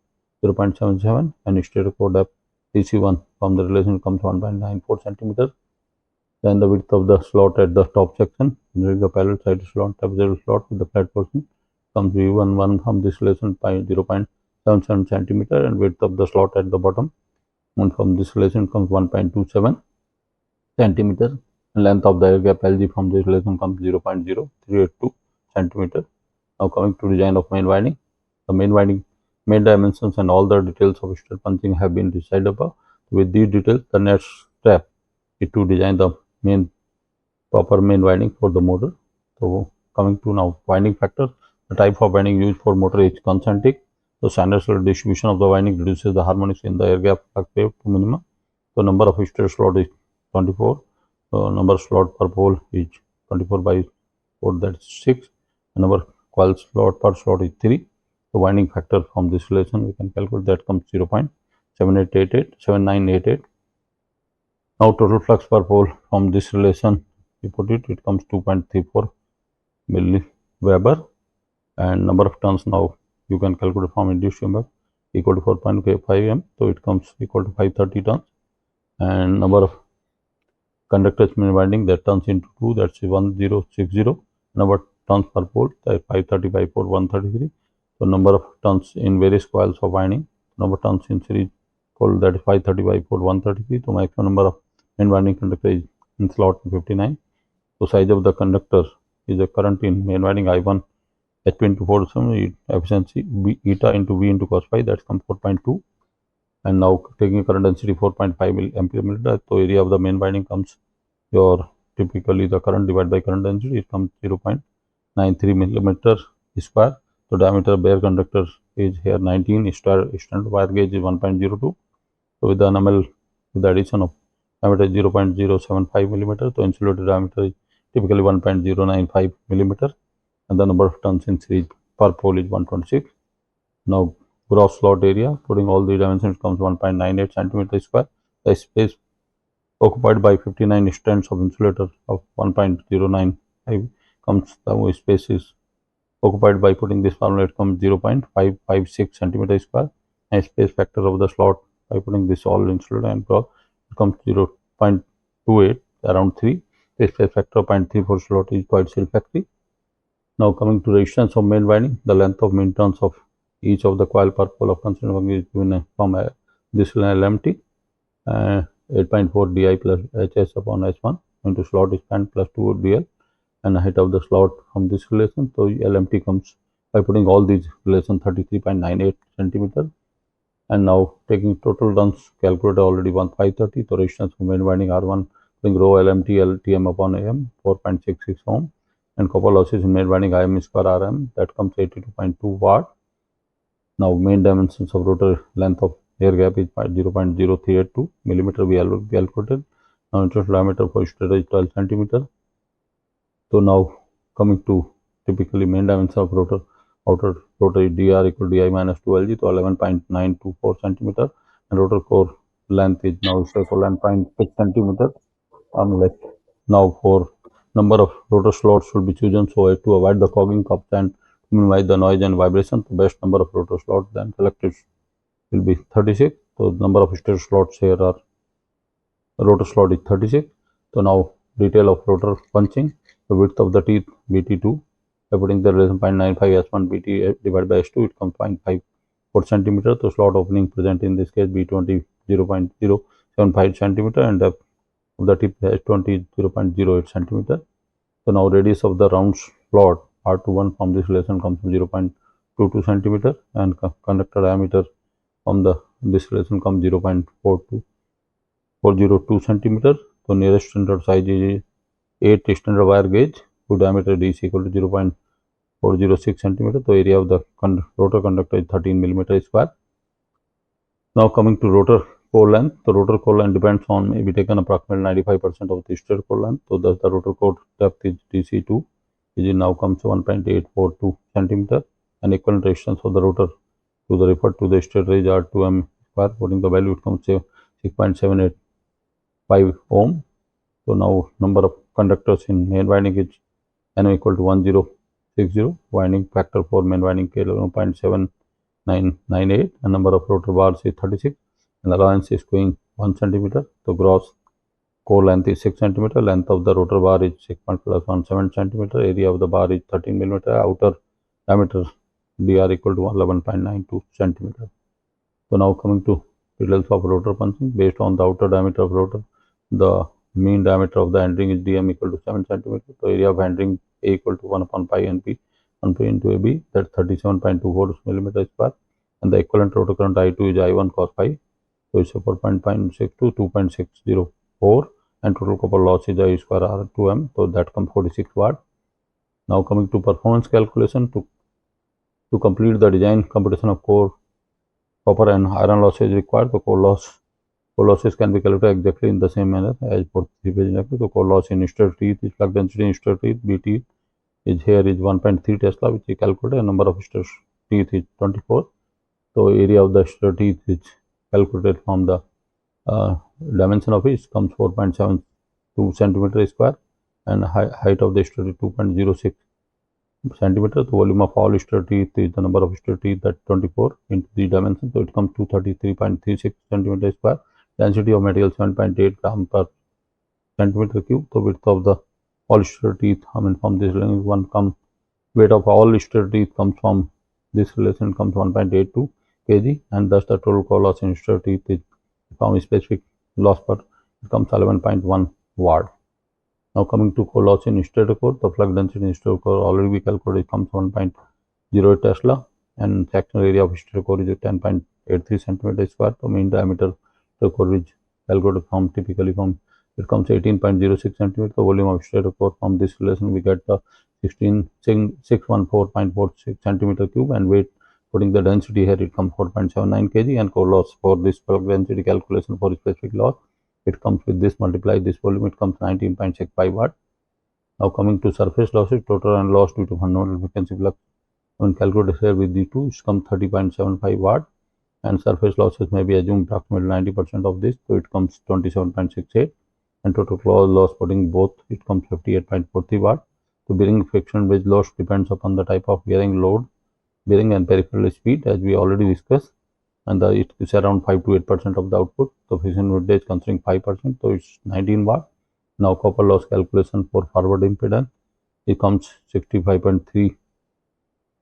0.77, and stereo depth TC1 from the relation comes 1.94 centimeter. Then the width of the slot at the top section during the parallel side slot, trapezoidal slot with the flat portion comes V11 from this relation by 0.77 centimeter, and width of the slot at the bottom and from this relation comes 1.27 centimeter. And length of the air gap LG from this relation comes 0.0382 centimeter. Now coming to design of main winding, the main dimensions and all the details of stud punching have been decided above. With these details, the next step is to design the proper main winding for the motor. So coming to now winding factor, the type of winding used for motor is concentric. So standard distribution of the winding reduces the harmonics in the air gap factor to minimum. So number of stator slot is 24. So number of slot per pole is 24 by 4, that's 6. The number coil slot per slot is 3. The winding factor from this relation we can calculate, that comes 0.7988. Now total flux per pole from this relation, we put it comes 2.34 milliweber, and number of turns now you can calculate from induced EMF equal to 4.5 m, so it comes equal to 530 turns. And number of conductors main winding, that turns into 2, that's 1060. Number of turns per pole, that 530 by 4, 133. So number of turns in various coils of winding, number of turns in series pole, that is 530 by 4, 133. So maximum number of main winding conductor is in slot 59. So size of the conductor is the current in main winding I1 HP into 4, efficiency B eta into V into cos phi, that's come 4.2. And now taking current density 4.5 ampere millimeter, so area of the main winding comes your typically the current divided by current density, it comes 0.93 millimeter square. So diameter bare conductor is here 19, standard wire gauge is 1.02. So with the enamel, with the addition of diameter 0.075 millimeter, so insulated diameter is typically 1.095 millimeter, and the number of turns in series per pole is 126. Now gross slot area, putting all the dimensions, comes 1.98 centimeter square. The space occupied by 59 strands of insulator of 1.095 comes, the space is occupied by, putting this formula, it comes 0.556 centimeter square, and space factor of the slot by putting this all insulator and cross, it comes 0.28, around 3. The space factor of 0.34 slot is quite self-factory. Now coming to resistance of main winding, the length of main turns of each of the coil per pole of concentric winding is given from this LMT, 8.4 di plus hs upon h1 into slot span plus 2 dl, and the height of the slot from this relation. So LMT comes by putting all these relation 33.98 centimeter. And now taking total turns calculated already 530. So resistance for main winding R1 putting rho LMT LTM upon AM 4.66 ohm, and copper losses in main winding IM square RM, that comes 82.2 watt. Now main dimensions of rotor length of air gap is 0.0382 millimeter we calculated. Now internal diameter for stator is 12 centimeter. So now coming to typically main dimension of rotor, outer rotor is dr equal to di minus 2lg, so 11.924 centimeter, and rotor core length is now equal to 11.6 centimeter on left. Now for number of rotor slots should be chosen so as to avoid the clogging cups and minimize the noise and vibration. The best number of rotor slots then selected will be 36. So number of stator slots here are, rotor slot is 36. So now detail of rotor punching, the width of the teeth BT2 by putting the relation 0.95 S1 BT divided by S2, it comes 0.54 centimeter. So slot opening present in this case B20 0.075 centimeter, and depth of the tip S20 is 0.08 centimeter. So now radius of the round slot R21 from this relation comes 0.22 centimeter, and conductor diameter from this relation comes 0.402 centimeter. So nearest standard size is 8 standard wire gauge whose diameter is equal to 0.406 centimeter. So area of the rotor conductor is 13 millimeter square. Now coming to rotor core length, the rotor core length depends on, may be taken approximately 95% of the stator core length. So thus the rotor core depth is DC2, which now comes to 1.842 centimeter, and equivalent resistance of the rotor to the referred to the stator is R2M square. Putting the value, it comes to 6.785 ohm. So now number of conductors in main winding is N equal to 1060, winding factor for main winding K 0.7998, and number of rotor bars is 36, and the allowance is going 1 centimeter. So gross core length is 6 centimeter, length of the rotor bar is 6.17 centimeter, area of the bar is 13 millimeter, outer diameter dr equal to 11.92 centimeter. So now coming to details of rotor punching. Based on the outer diameter of rotor, the mean diameter of the end ring is dm equal to 7 centimeter. So area of end ring A equal to 1 upon pi np, 1 pi into AB, that's 37.24 millimeter square, and the equivalent rotor current I2 is I1 cos phi. So it's a 4.56 to 2.604, and total copper loss is I square R2M. So that comes 46 watt. Now coming to performance calculation, to complete the design computation of core copper and iron losses required. The core losses can be calculated exactly in the same manner as for 3-phase inductor. So core loss in stator teeth is flux density in stator teeth BT is here is 1.3 Tesla, which is calculated, and number of stator teeth is 24. So area of the stator teeth is calculated from the dimension of it comes 4.72 centimeter square, and height of the stator is 2.06 centimeter. The volume of all stator teeth is the number of stator teeth, that 24 into the dimension, so it comes to 33.36 centimeter square. Density of material 7.8 gram per centimeter cube. The width of the all stator teeth, from this one comes weight of all stator teeth comes from this relation comes 1.82 kg, and thus the total core loss in stator teeth is from specific loss per it comes 11.1 watt. Now coming to core loss in stator core, the flux density in stator core already we calculated, it comes 1.08 Tesla, and sectional area of stator core is 10.83 centimeter square. The mean diameter of the core is calculated from typically from it comes 18.06 centimeter. The volume of stator core from this relation we get the 614.46 centimeter cube, and weight putting the density here it comes 4.79 kg, and core loss for this flux density calculation for specific loss it comes with this multiply this volume, it comes 19.65 watt. Now coming to surface losses, total and loss due to fundamental frequency flux when calculated here with the two, it comes 30.75 watt, and surface losses may be assumed approximately 90% of this, so it comes 27.68, and total loss putting both it comes 58.43 watt. So bearing friction bridge loss depends upon the type of bearing load, bearing and peripheral speed as we already discussed, and it is around 5 to 8% of the output. So friction voltage considering 5%, so it's 19 watt. Now copper loss calculation for forward impedance, it comes 65.3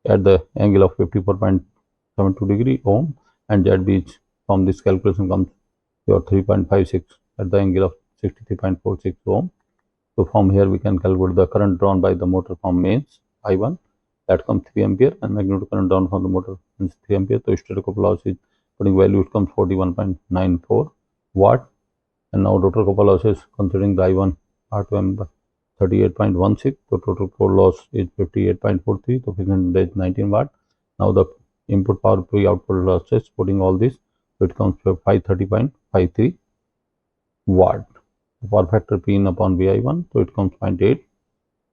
at the angle of 54.72 degree ohm, and ZB from this calculation comes your 3.56 at the angle of 63.46 ohm. So from here we can calculate the current drawn by the motor from mains I1, that comes 3 ampere, and magnetic current drawn from the motor is 3 ampere. So stator copper loss is putting value it comes 41.94 watt. And now rotor copper losses considering the I1 R2M 38.16, so total core loss is 58.43, so friction voltage 19 watt. Now the input power pre output losses putting all this, so it comes to 530.53 watt. Power factor P in upon VI1, so it comes 0.8,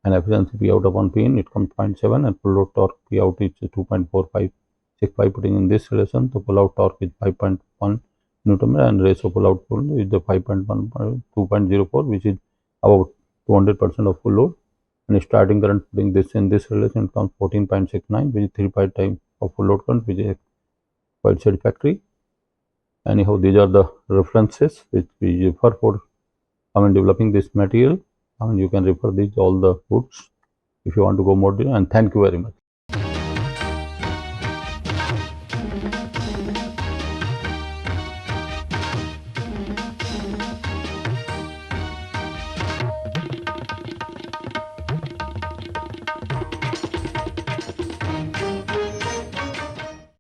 and efficiency P out upon P in it comes 0.7, and full load torque P out is 2.4565 putting in this relation. So pull out torque is 5.1 Newton meter, and ratio pull out pull is the 5.1 2.04, which is about 200% of full load. And starting current putting this in this relation comes 14.69, which is 3 times of full load current, which is quite satisfactory. Anyhow, these are the references which we refer for developing this material. You can refer these all the books if you want to go more detail, and thank you very much.